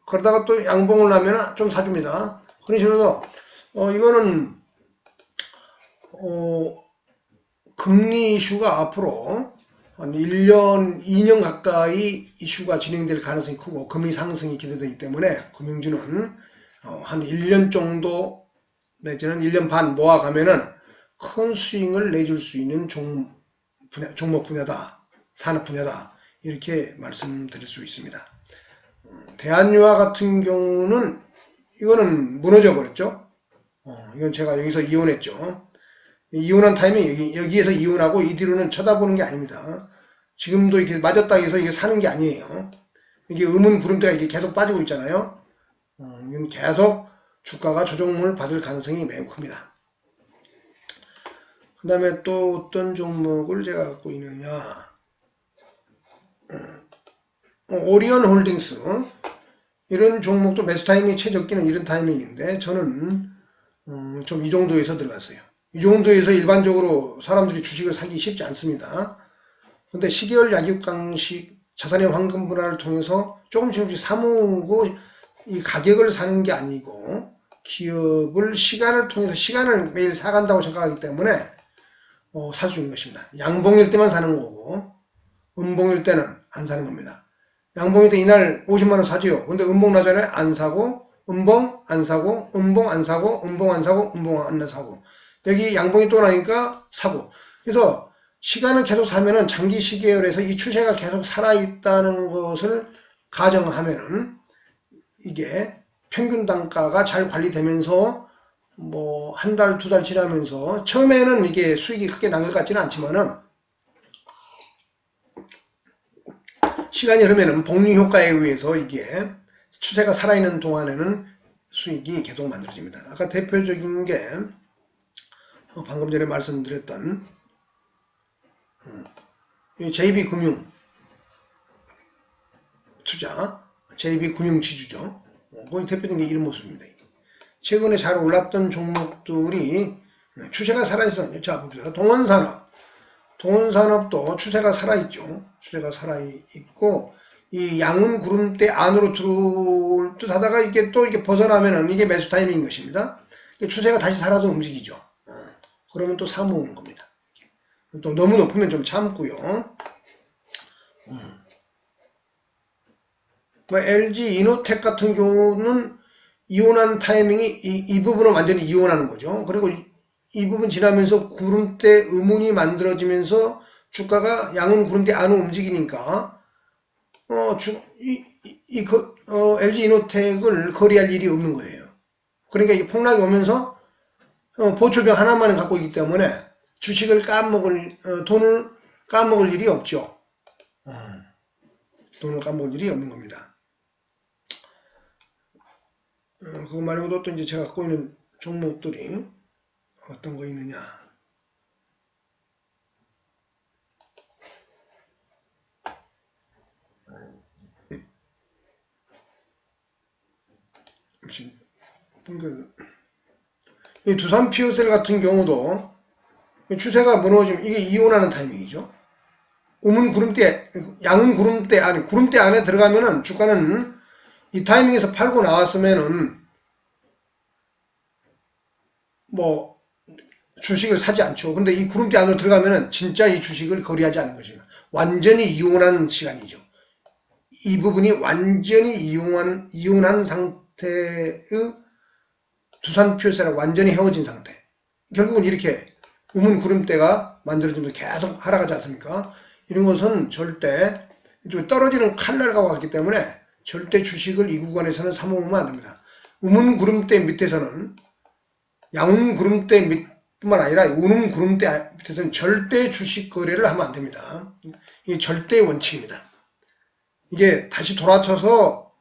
그러다가 또 양봉을 나면 좀 사줍니다. 그런 식으로 이거는 금리 이슈가 앞으로 한 1년, 2년 가까이 이슈가 진행될 가능성이 크고 금리 상승이 기대되기 때문에 금융주는 한 1년 정도 내지는 1년 반 모아가면은 큰 수익을 내줄 수 있는 종목 분야다, 산업 분야다, 이렇게 말씀드릴 수 있습니다. 대한유화 같은 경우는 이거는 무너져 버렸죠. 이건 제가 여기서 이혼했죠. 이혼한 타이밍 여기에서 이혼하고 이 뒤로는 쳐다보는 게 아닙니다. 지금도 이렇게 맞았다 해서 이게 사는 게 아니에요. 이게 음운 구름대가 이게 계속 빠지고 있잖아요. 이건 계속 주가가 조정을 받을 가능성이 매우 큽니다. 그 다음에 또 어떤 종목을 제가 갖고 있느냐. 오리온 홀딩스. 이런 종목도 매수 타이밍이 최적기는 이런 타이밍인데 저는 좀 이 정도에서 들어갔어요. 이 정도에서 일반적으로 사람들이 주식을 사기 쉽지 않습니다. 근데 시계열 약육강식 자산의 황금 분할을 통해서 조금씩 사모으고 이 가격을 사는 게 아니고 기업을 시간을 통해서 시간을 매일 사간다고 생각하기 때문에 살 수 있는 것입니다. 양봉일 때만 사는 거고 음봉일 때는 안 사는 겁니다. 양봉일 때 이날 50만원 사지요. 근데 음봉 나잖아요. 안 사고 음봉 안 사고 음봉 안 사고 음봉 안 사고 음봉 안 사고 여기 양봉이 또 나니까 사고. 그래서 시간을 계속 사면은 장기 시계열에서 이 추세가 계속 살아있다는 것을 가정하면은 이게 평균 단가가 잘 관리되면서 뭐 한 달, 두 달 지나면서 처음에는 이게 수익이 크게 난 것 같지는 않지만은 시간이 흐르면은 복리 효과에 의해서 이게 추세가 살아있는 동안에는 수익이 계속 만들어집니다. 아까 대표적인 게 방금 전에 말씀드렸던 JB금융 투자, JB금융지주죠. 거기 대표적인 게 이런 모습입니다. 최근에 잘 올랐던 종목들이 추세가 살아있어요. 자, 봅시다. 동원산업도 추세가 살아있죠. 추세가 살아있고, 이 양운 구름대 안으로 들어올 듯 하다가 이게 또 이렇게 벗어나면은 이게 매수 타이밍인 것입니다. 추세가 다시 살아서 움직이죠. 그러면 또 사모으는 겁니다. 또 너무 높으면 좀 참고요. LG 이노텍 같은 경우는 이온한 타이밍이 이 부분은 완전히 이온하는 거죠. 그리고 이 부분 지나면서 구름대 음운이 만들어지면서 주가가 양은 구름대 안으로 움직이니까 LG 이노텍을 거래할 일이 없는 거예요. 그러니까 이 폭락이 오면서 보초병 하나만 갖고 있기 때문에 주식을 돈을 까먹을 일이 없죠. 돈을 까먹을 일이 없는 겁니다. 그거 말고도 또 이제 제가 갖고 있는 종목들이 어떤 거 있느냐. 이 두산 피어셀 같은 경우도 추세가 무너지면 이게 이온하는 타이밍이죠. 음은 구름대, 양은 구름대 안에, 구름대 안에 들어가면은 주가는 이 타이밍에서 팔고 나왔으면은 뭐 주식을 사지 않죠. 근데 이 구름대 안으로 들어가면은 진짜 이 주식을 거래하지 않는 것입니다. 완전히 이용한 시간이죠. 이 부분이 완전히 이용한 상태의 두산 피어셀이 완전히 헤어진 상태. 결국은 이렇게 음운 구름대가 만들어지면서 계속 하락하지 않습니까? 이런 것은 절대 떨어지는 칼날과 같기 때문에 절대 주식을 이 구간에서는 사모으면 안 됩니다. 음운 구름대 밑에서는 양운 구름대 뿐만 아니라 우는 구름대 밑에서는 절대 주식 거래를 하면 안 됩니다. 이게 절대 원칙입니다. 이게 다시 돌아쳐서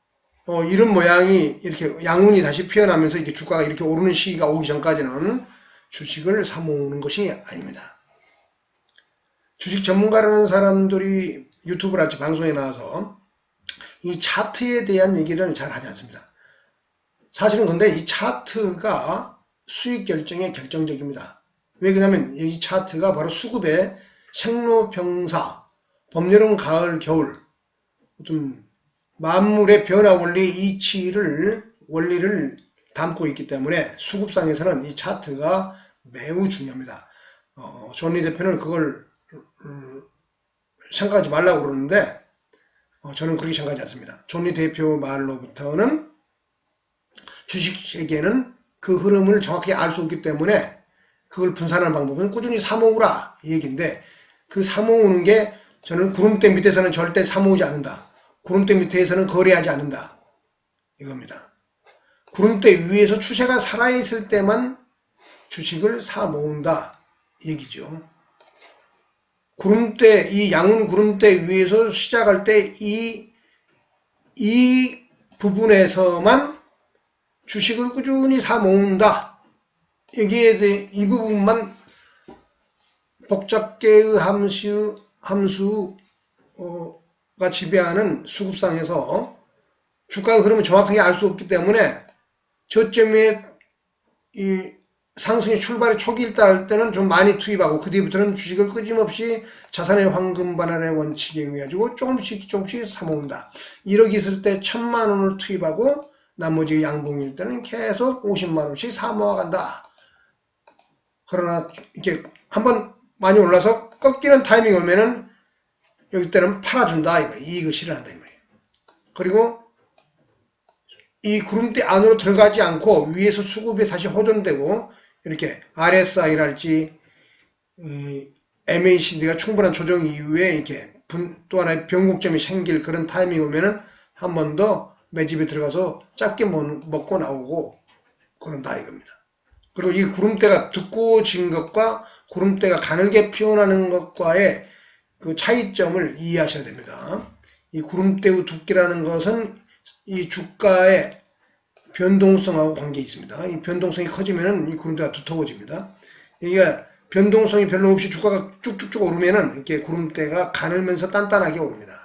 이런 모양이 이렇게 양운이 다시 피어나면서 이렇게 주가가 이렇게 오르는 시기가 오기 전까지는 주식을 사 모으는 것이 아닙니다. 주식 전문가라는 사람들이 유튜브랄지 방송에 나와서 이 차트에 대한 얘기를 잘 하지 않습니다. 사실은 근데 이 차트가 수익 결정에 결정적입니다. 왜 그러냐면 이 차트가 바로 수급의 생로병사, 봄, 여름, 가을, 겨울 어떤 만물의 변화 원리 원리를 담고 있기 때문에 수급상에서는 이 차트가 매우 중요합니다. 존리 대표는 그걸 생각하지 말라고 그러는데 저는 그렇게 생각하지 않습니다. 존리 대표 말로부터는 주식에게는 그 흐름을 정확히 알 수 없기 때문에 그걸 분산하는 방법은 꾸준히 사모으라 이 얘기인데, 그 사모으는 게 저는 구름대 밑에서는 절대 사모으지 않는다. 구름대 밑에서는 거래하지 않는다. 이겁니다. 구름대 위에서 추세가 살아있을 때만 주식을 사 모은다. 얘기죠. 구름대, 이 양운 구름대 위에서 시작할 때 이 부분에서만 주식을 꾸준히 사 모은다. 여기에 대해 이 부분만 복잡계의 함수가 지배하는 수급상에서 주가의 흐름을 정확하게 알 수 없기 때문에 저점에 이 상승의 출발이 초기일 때 할 때는 좀 많이 투입하고 그 뒤부터는 주식을 끊임없이 자산의 황금 반환의 원칙에 의해 가지고 조금씩 사모은다. 1억 있을 때 1,000만 원을 투입하고 나머지 양봉일 때는 계속 50만 원씩 사모아간다. 그러나 이렇게 한번 많이 올라서 꺾이는 타이밍이 오면은 여기 때는 팔아준다. 이익을 실현한다. 그리고 이 구름대 안으로 들어가지 않고 위에서 수급이 다시 호전되고 이렇게 RSI랄지 MACD가 충분한 조정 이후에 이렇게 또 하나의 변곡점이 생길 그런 타이밍이 오면은 한 번 더 매집에 들어가서 짧게 먹고 나오고 그런다 이겁니다. 그리고 이 구름대가 두꺼워진 것과 구름대가 가늘게 피어나는 것과의 그 차이점을 이해하셔야 됩니다. 이 구름대의 두께라는 것은 이 주가의 변동성하고 관계 있습니다. 이 변동성이 커지면은 이 구름대가 두터워집니다. 이게 변동성이 별로 없이 주가가 쭉쭉쭉 오르면은 이렇게 구름대가 가늘면서 단단하게 오릅니다.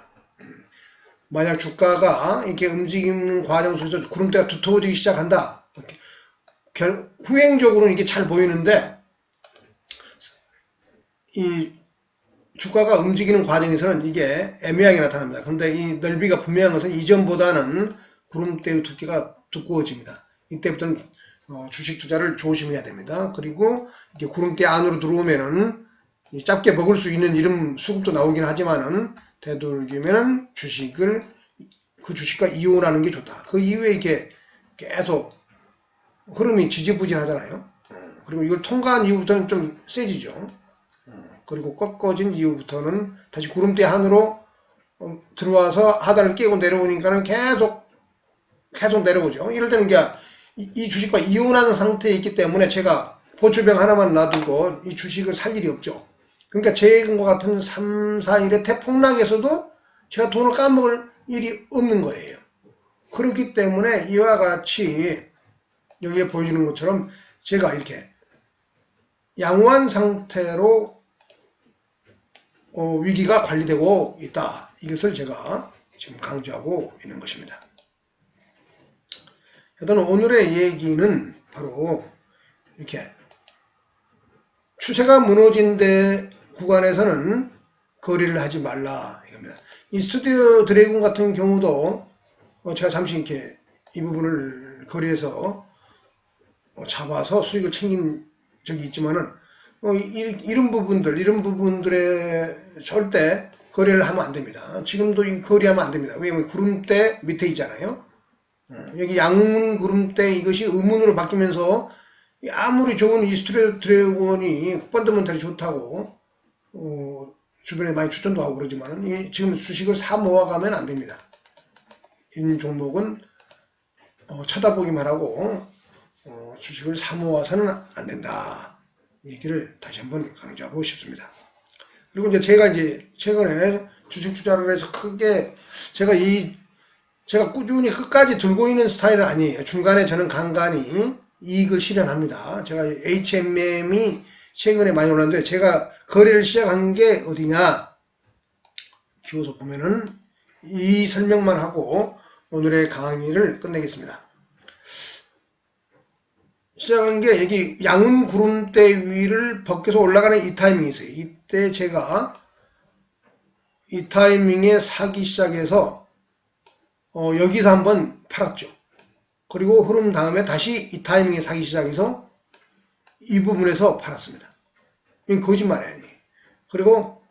만약 주가가 이렇게 움직이는 과정 속에서 구름대가 두터워지기 시작한다. 후행적으로는 이게 잘 보이는데 이 주가가 움직이는 과정에서는 이게 애매하게 나타납니다. 그런데 이 넓이가 분명한 것은 이전보다는 구름대의 두께가 두꺼워집니다. 이때부터는 주식 투자를 조심해야 됩니다. 그리고 이렇게 구름대 안으로 들어오면은 짧게 먹을 수 있는 이런 수급도 나오긴 하지만은 되도록이면은 그 주식과 이혼하는 게 좋다. 그 이후에 이렇게 계속 흐름이 지지부진하잖아요. 그리고 이걸 통과한 이후부터는 좀 세지죠. 그리고 꺾어진 이후부터는 다시 구름대 안으로 들어와서 하단을 깨고 내려오니까는 계속 내려오죠. 이럴 때는 이 주식과 이혼하는 상태에 있기 때문에 제가 보초병 하나만 놔두고 이 주식을 살 일이 없죠. 그러니까 제과 같은 3, 4일의 대폭락에서도 제가 돈을 까먹을 일이 없는 거예요. 그렇기 때문에 이와 같이 여기에 보여주는 것처럼 제가 이렇게 양호한 상태로 위기가 관리되고 있다. 이것을 제가 지금 강조하고 있는 것입니다. 일단 오늘의 얘기는 바로 이렇게 추세가 무너진 구간에서는 거래를 하지 말라 이겁니다. 이 스튜디오 드래곤 같은 경우도 제가 잠시 이렇게 이 부분을 거래해서 잡아서 수익을 챙긴 적이 있지만은 이런 부분들에 절대 거래를 하면 안 됩니다. 지금도 이 거래하면 안 됩니다. 왜냐면 구름대 밑에 있잖아요. 여기 양문 구름대 이것이 음운으로 바뀌면서 아무리 좋은 이 스튜디오 드래곤이 펀더멘털이 좋다고 주변에 많이 추천도 하고 그러지만 지금 주식을 사 모아가면 안 됩니다. 이 종목은 쳐다보기만 하고 주식을 사 모아서는 안 된다. 얘기를 다시 한번 강조하고 싶습니다. 그리고 이제 제가 최근에 주식 투자를 해서 크게 제가 꾸준히 끝까지 들고 있는 스타일은 아니에요. 중간에 저는 간간히 이익을 실현합니다. 제가 HMM이 최근에 많이 올랐는데 제가 거래를 시작한 게 어디냐? 키워서 보면은 이 설명만 하고 오늘의 강의를 끝내겠습니다. 시작한 게 여기 양운 구름대 위를 벗겨서 올라가는 이 타이밍이 있어요. 이때 제가 이 타이밍에 사기 시작해서 여기서 한번 팔았죠. 그리고 흐름 다음에 다시 이 타이밍에 사기 시작해서 이 부분에서 팔았습니다. 이건 거짓말이 아니에요. 그리고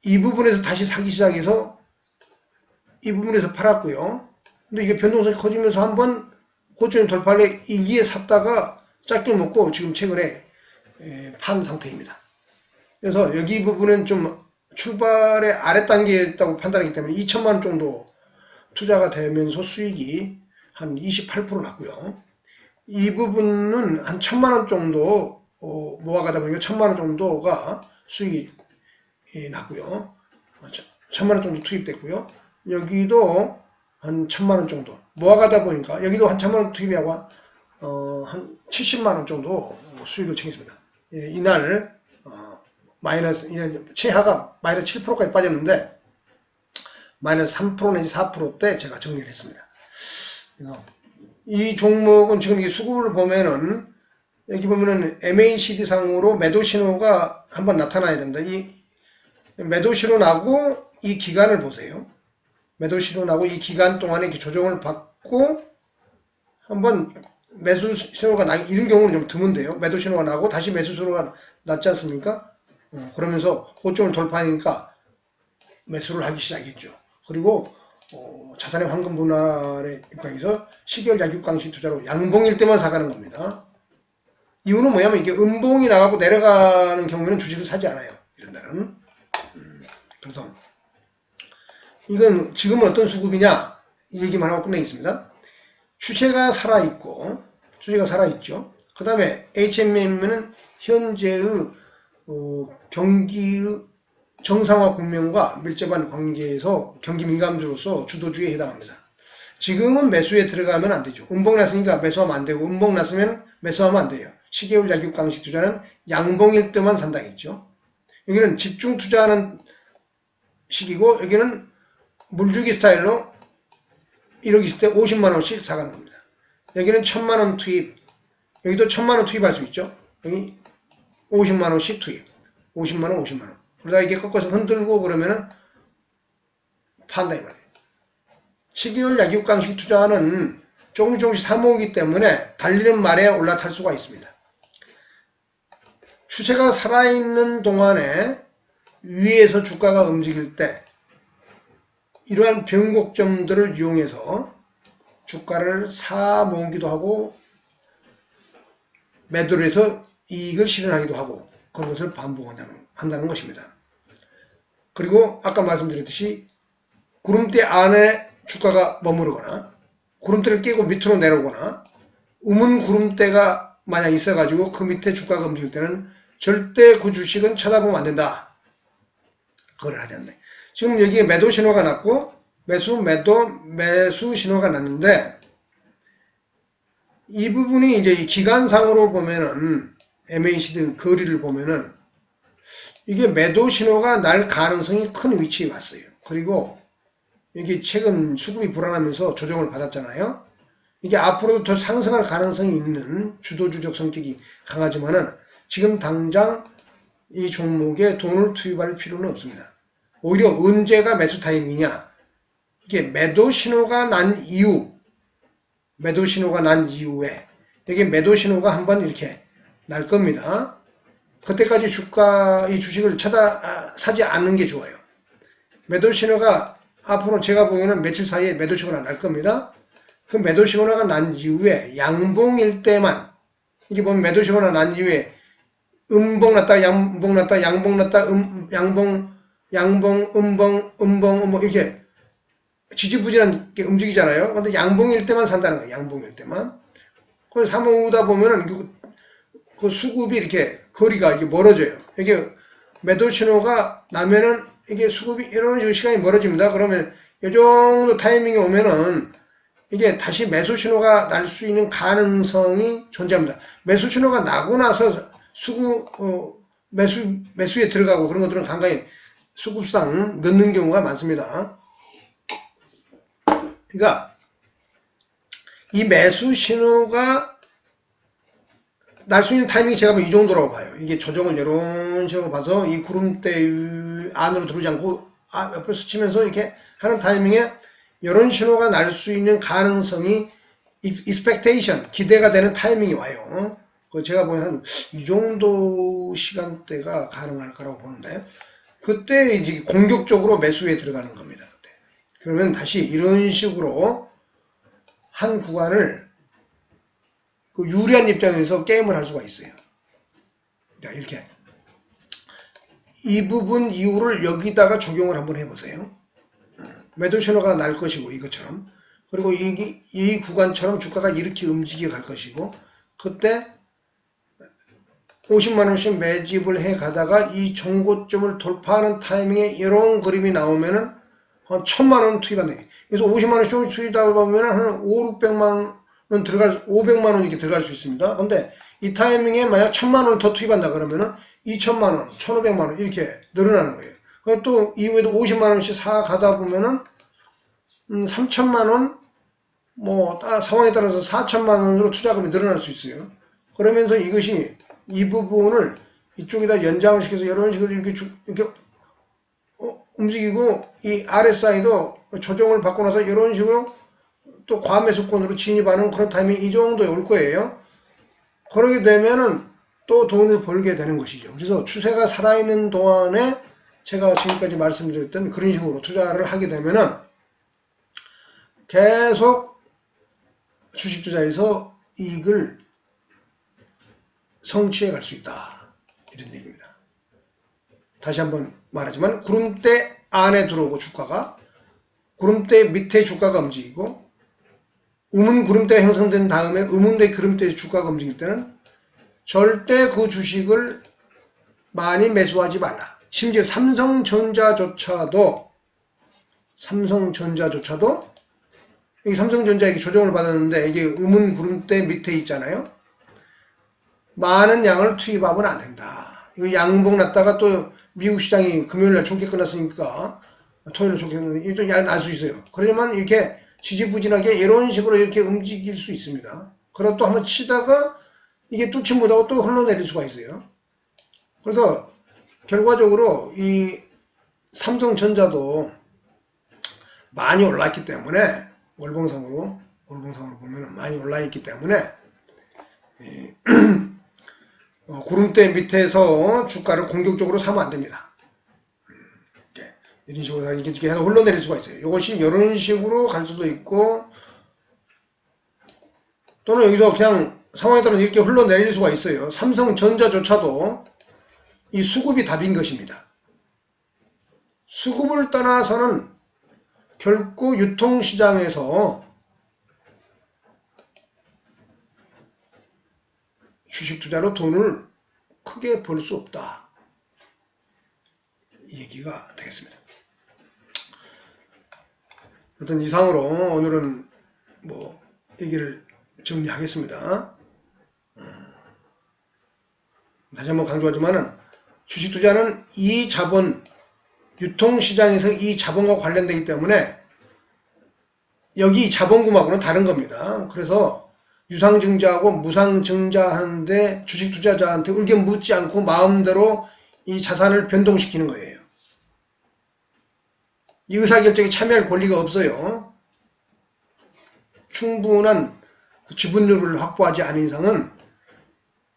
이 부분에서 다시 사기 시작해서 이 부분에서 팔았고요. 근데 이게 변동성이 커지면서 한번 고점 돌파를 이기에 샀다가 짧게 먹고 지금 최근에 판 상태입니다. 그래서 여기 부분은 좀 출발의 아래 단계에 있다고 판단하기 때문에 2천만원 정도 투자가 되면서 수익이 한 28% 났고요. 이 부분은 한 1,000만원 정도 모아가다 보니까 1,000만원 정도가 수익이 났고요. 1,000만원 정도 투입됐고요. 여기도 한 1,000만원 정도 모아가다 보니까 여기도 한 1,000만원 투입하고 한 70만원 정도 수익을 챙겼습니다. 이날 최하가 마이너스 7%까지 빠졌는데 마이너스 3% 내지 4%대 제가 정리를 했습니다. 이 종목은 지금 이 수급을 보면은 여기 보면은 MACD 상으로 매도 신호가 한번 나타나야 됩니다. 이 매도 신호 나고 이 기간을 보세요. 매도 신호 나고 이 기간 동안에 이렇게 조정을 받고 한번 매수 신호가 나 이런 경우는 좀 드문데요. 매도 신호가 나고 다시 매수 신호가 났지 않습니까? 그러면서 고점을 돌파하니까 매수를 하기 시작했죠. 그리고 자산의 황금 분할의 입장에서 시계열 약육강식 투자로 양봉일 때만 사가는 겁니다. 이유는 뭐냐면 이게 음봉이 나가고 내려가는 경우에는 주식을 사지 않아요. 이런 날은. 그래서 이건 지금은 어떤 수급이냐 이 얘기만 하고 끝내겠습니다. 추세가 살아있고 주식가 살아있죠. 그 다음에 HMM은 현재의 경기의 정상화 국면과 밀접한 관계에서 경기 민감주로서 주도주에 해당합니다. 지금은 매수에 들어가면 안 되죠. 음봉 났으니까 매수하면 안 되고 음봉 났으면 매수하면 안 돼요. 시계열 약육강식 투자는 양봉일 때만 산다 했죠. 여기는 집중 투자하는 시기고 여기는 물주기 스타일로 1억 있을 때 50만원씩 사가는 겁니다. 여기는 1,000만원 투입, 여기도 1,000만원 투입할 수 있죠. 여기 50만원씩 투입, 50만원 50만원. 그러다 이게 꺾어서 흔들고 그러면은 판다 이 말이에요. 시계열 약육강식 투자는 조금씩 사모으기 때문에 달리는 말에 올라탈 수가 있습니다. 추세가 살아있는 동안에 위에서 주가가 움직일 때 이러한 변곡점들을 이용해서 주가를 사 모으기도 하고 매도를 해서 이익을 실현하기도 하고 그런 것을 반복한다는 것입니다. 그리고 아까 말씀드렸듯이 구름대 안에 주가가 머무르거나 구름대를 깨고 밑으로 내려오거나 우문 구름대가 만약 있어가지고 그 밑에 주가가 움직일 때는 절대 그 주식은 쳐다보면 안 된다. 그걸 하지 않네. 지금 여기에 매도 신호가 났고 매수 신호가 났는데 이 부분이 이제 기간상으로 보면은 MACD 거리를 보면은 이게 매도 신호가 날 가능성이 큰 위치에 왔어요. 그리고 이게 최근 수급이 불안하면서 조정을 받았잖아요. 이게 앞으로도 더 상승할 가능성이 있는 주도주적 성격이 강하지만은 지금 당장 이 종목에 돈을 투입할 필요는 없습니다. 오히려 언제가 매수 타임이냐? 이게 매도 신호가 난 이후에 여기 매도 신호가 한번 이렇게 날 겁니다. 그때까지 이 주식을 사지 않는 게 좋아요. 매도 신호가 앞으로 제가 보기에는 며칠 사이에 매도 신호가 날 겁니다. 그 매도 신호가 난 이후에 양봉일 때만 이게 보면 매도 신호가 난 이후에 음봉 났다 양봉 났다 양봉 났다 양봉 음봉 이렇게 지지부진하게 움직이잖아요. 근데 양봉일 때만 산다는 거예요. 양봉일 때만. 그래서 사모으다 보면은 그 수급이 이렇게 거리가 이게 멀어져요. 이게 매도 신호가 나면은 이게 수급이 이런 식으로 시간이 멀어집니다. 그러면 이 정도 타이밍이 오면은 이게 다시 매수 신호가 날 수 있는 가능성이 존재합니다. 매수 신호가 나고 나서 매수에 들어가고 그런 것들은 간간히 수급상 늦는 경우가 많습니다. 그러니까 이 매수 신호가 날 수 있는 타이밍이 제가 이 정도라고 봐요. 이게 조정을 이런 식으로 봐서 이 구름대 안으로 들어오지 않고 옆에 스치면서 이렇게 하는 타이밍에 이런 신호가 날 수 있는 가능성이 expectation, 기대가 되는 타이밍이 와요. 제가 보기엔 한 이 정도 시간대가 가능할 거라고 보는데 그때 이제 공격적으로 매수에 들어가는 겁니다. 그때. 그러면 다시 이런 식으로 한 구간을 유리한 입장에서 게임을 할 수가 있어요. 자, 이렇게 이 부분 이유를 여기다가 적용을 한번 해보세요. 매도 신호가 날 것이고 이것처럼 그리고 이 구간처럼 주가가 이렇게 움직여 갈 것이고 그때 50만원씩 매집을 해 가다가 이 정고점을 돌파하는 타이밍에 이런 그림이 나오면은 한 1000만원 투입한다. 그래서 50만원씩 조금씩 투입하다 보면은 한 500만원 들어갈, 500만원 이렇게 들어갈 수 있습니다. 근데 이 타이밍에 만약 1000만원을 더 투입한다 그러면은 2000만원, 1500만원 이렇게 늘어나는 거예요. 또 이후에도 50만원씩 사 가다 보면은 3000만원, 상황에 따라서 4000만원으로 투자금이 늘어날 수 있어요. 그러면서 이것이 이 부분을 이쪽에다 연장을 시켜서 이런 식으로 이렇게 움직이고 이 RSI도 조정을 받고 나서 이런 식으로 또 과매수권으로 진입하는 그런 타이밍이 이 정도에 올 거예요. 그러게 되면은 또 돈을 벌게 되는 것이죠. 그래서 추세가 살아있는 동안에 제가 지금까지 말씀드렸던 그런 식으로 투자를 하게 되면은 계속 주식 투자에서 이익을 성취해 갈 수 있다. 이런 얘기입니다. 다시 한번 말하지만 구름대 안에 들어오고 주가가 구름대 밑에 주가가 움직이고 음운 구름대가 형성된 다음에 음운대 구름대 주가가 움직일 때는 절대 그 주식을 많이 매수하지 말라. 심지어 삼성전자조차도 여기 삼성전자에게 조정을 받았는데 이게 음운 구름대 밑에 있잖아요. 많은 양을 투입하면 안 된다. 이거 양봉 났다가 또 미국 시장이 금요일날 총기 끝났으니까 토요일날 총기 끝났으니까 또 양 날 수 있어요. 그러지만 이렇게 지지부진하게 이런 식으로 이렇게 움직일 수 있습니다. 그러다 또 한번 치다가 이게 뚫지 못하고 또 흘러내릴 수가 있어요. 그래서 결과적으로 이 삼성전자도 많이 올라있기 때문에 월봉상으로 보면 많이 올라있기 때문에 구름대 밑에서 주가를 공격적으로 사면 안 됩니다. 이런 식으로 이렇게 해서 흘러내릴 수가 있어요. 이것이 이런 식으로 갈 수도 있고 또는 여기서 그냥 상황에 따라 이렇게 흘러내릴 수가 있어요. 삼성전자조차도 이 수급이 답인 것입니다. 수급을 떠나서는 결코 유통시장에서 주식 투자로 돈을 크게 벌 수 없다. 이 얘기가 되겠습니다. 어떤 이상으로 오늘은 얘기를 정리하겠습니다. 다시 한번 강조하지만은 주식 투자는 이 자본, 유통시장에서 이 자본과 관련되기 때문에 여기 자본금하고는 다른 겁니다. 그래서 유상증자하고 무상증자 하는데 주식 투자자한테 의견 묻지 않고 마음대로 이 자산을 변동시키는 거예요. 이 의사결정에 참여할 권리가 없어요. 충분한 지분율을 확보하지 않은 이상은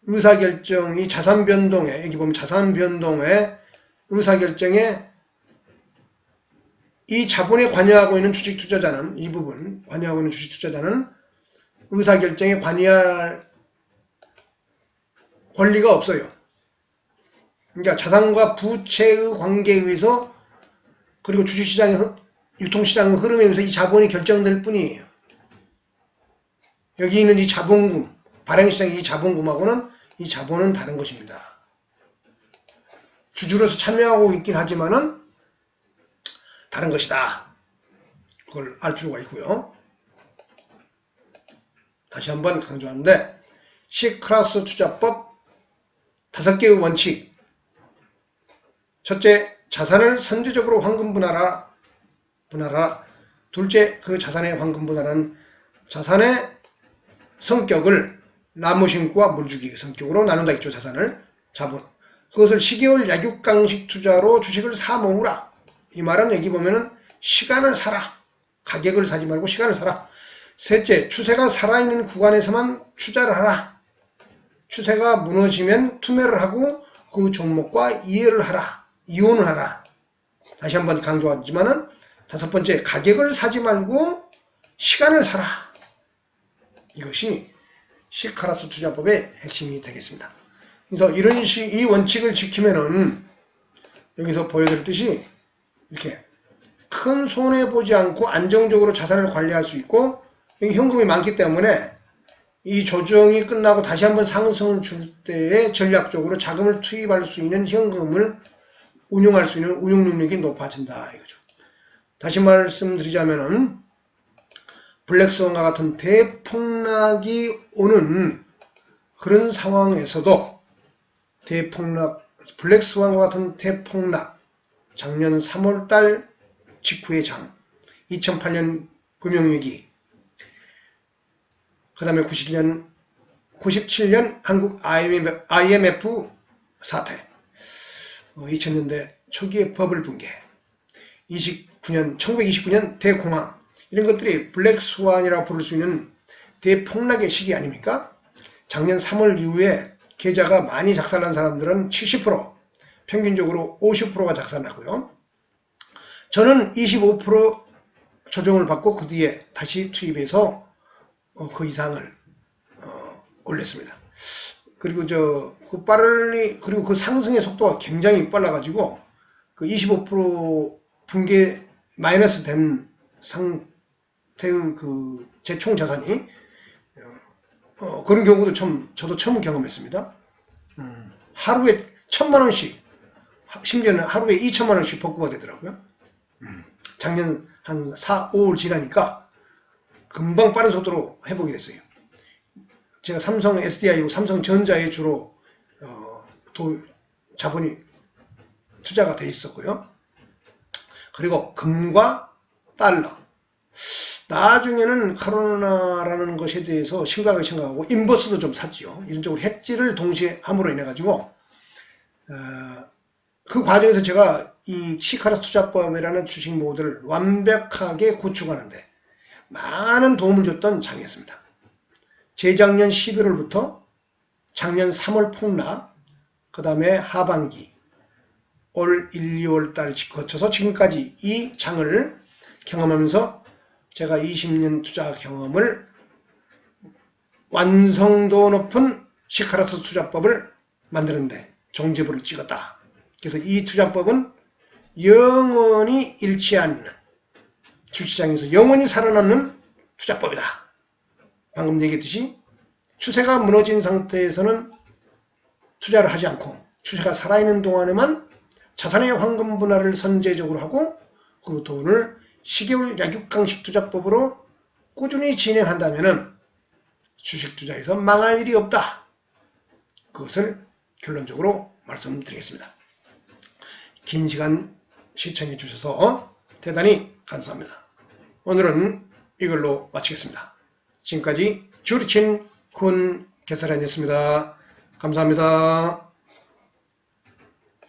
의사결정이 자산변동에, 여기 보면 자산변동의 의사결정에 이 자본에 관여하고 있는 주식 투자자는, 이 부분 관여하고 있는 주식 투자자는 의사결정에 관여할 권리가 없어요. 그러니까 자산과 부채의 관계에 의해서 그리고 주식시장의 유통시장의 흐름에 의해서 이 자본이 결정될 뿐이에요. 여기 있는 이 자본금, 발행시장의 이 자본금하고는 이 자본은 다른 것입니다. 주주로서 참여하고 있긴 하지만은 다른 것이다. 그걸 알 필요가 있고요. 다시 한번 강조하는데 C클래스 투자법 5개의 원칙. 첫째, 자산을 선제적으로 황금 분할하라. 둘째, 그 자산의 황금 분할은 자산의 성격을 나무심과 물주기 성격으로 나눈다 있죠. 자산을. 자본. 그것을 시계월 약육강식 투자로 주식을 사 모으라. 이 말은 여기 보면은 시간을 사라. 가격을 사지 말고 시간을 사라. 셋째, 추세가 살아있는 구간에서만 투자를 하라. 추세가 무너지면 투매를 하고 그 종목과 이해를 하라. 이혼을 하라. 다시 한번 강조하지만은 다섯 번째, 가격을 사지 말고 시간을 사라. 이것이 C클래스 투자법의 핵심이 되겠습니다. 그래서 이 원칙을 지키면은 여기서 보여드렸듯이 이렇게 큰 손해보지 않고 안정적으로 자산을 관리할 수 있고 여기 현금이 많기 때문에 이 조정이 끝나고 다시 한번 상승을 줄 때에 전략적으로 자금을 투입할 수 있는 현금을 운용할 수 있는 운용 능력이 높아진다 이거죠. 다시 말씀드리자면은 블랙스완과 같은 대폭락이 오는 그런 상황에서도 블랙스완과 같은 대폭락, 작년 3월달 직후의 장, 2008년 금융위기, 그 다음에 97년 한국 IMF 사태, 2000년대 초기의 버블 붕괴, 1929년 대공황, 이런 것들이 블랙스완이라고 부를 수 있는 대폭락의 시기 아닙니까? 작년 3월 이후에 계좌가 많이 작살난 사람들은 70%, 평균적으로 50%가 작살나고요. 저는 25% 조정을 받고 그 뒤에 다시 투입해서 그 이상을 올렸습니다. 그리고 그리고 그 상승의 속도가 굉장히 빨라가지고 그 25% 붕괴 마이너스 된 상태의 제 총 자산이 그런 경우도 저도 처음 경험했습니다. 하루에 1000만원씩, 심지어는 하루에 2000만원씩 복구가 되더라고요. 작년 한 4, 5월 지나니까 금방 빠른 속도로 회복이 됐어요. 제가 삼성 SDI고 삼성전자에 주로 자본이 투자가 돼 있었고요. 그리고 금과 달러. 나중에는 코로나라는 것에 대해서 심각하게 생각하고 인버스도 좀 샀지요. 이런 쪽으로 해지를 동시에 함으로 인해 가지고 그 과정에서 제가 이 C클래스 투자법이라는 주식 모델을 완벽하게 구축하는데 많은 도움을 줬던 장이었습니다. 재작년 11월부터 작년 3월 폭락, 그 다음에 하반기, 올 1, 2월 달 거쳐서 지금까지 이 장을 경험하면서 제가 20년 투자 경험을 완성도 높은 C클래스 투자법을 만드는데 종지부를 찍었다. 그래서 이 투자법은 영원히 잃지 않는, 주시장에서 영원히 살아남는 투자법이다. 방금 얘기했듯이 추세가 무너진 상태에서는 투자를 하지 않고 추세가 살아있는 동안에만 자산의 황금 분할을 선제적으로 하고 그 돈을 시계월 약육강식 투자법으로 꾸준히 진행한다면 주식 투자에서 망할 일이 없다. 그것을 결론적으로 말씀드리겠습니다. 긴 시간 시청해 주셔서 대단히 감사합니다. 오늘은 이걸로 마치겠습니다. 지금까지 주리친 군 개설원이었습니다. 감사합니다.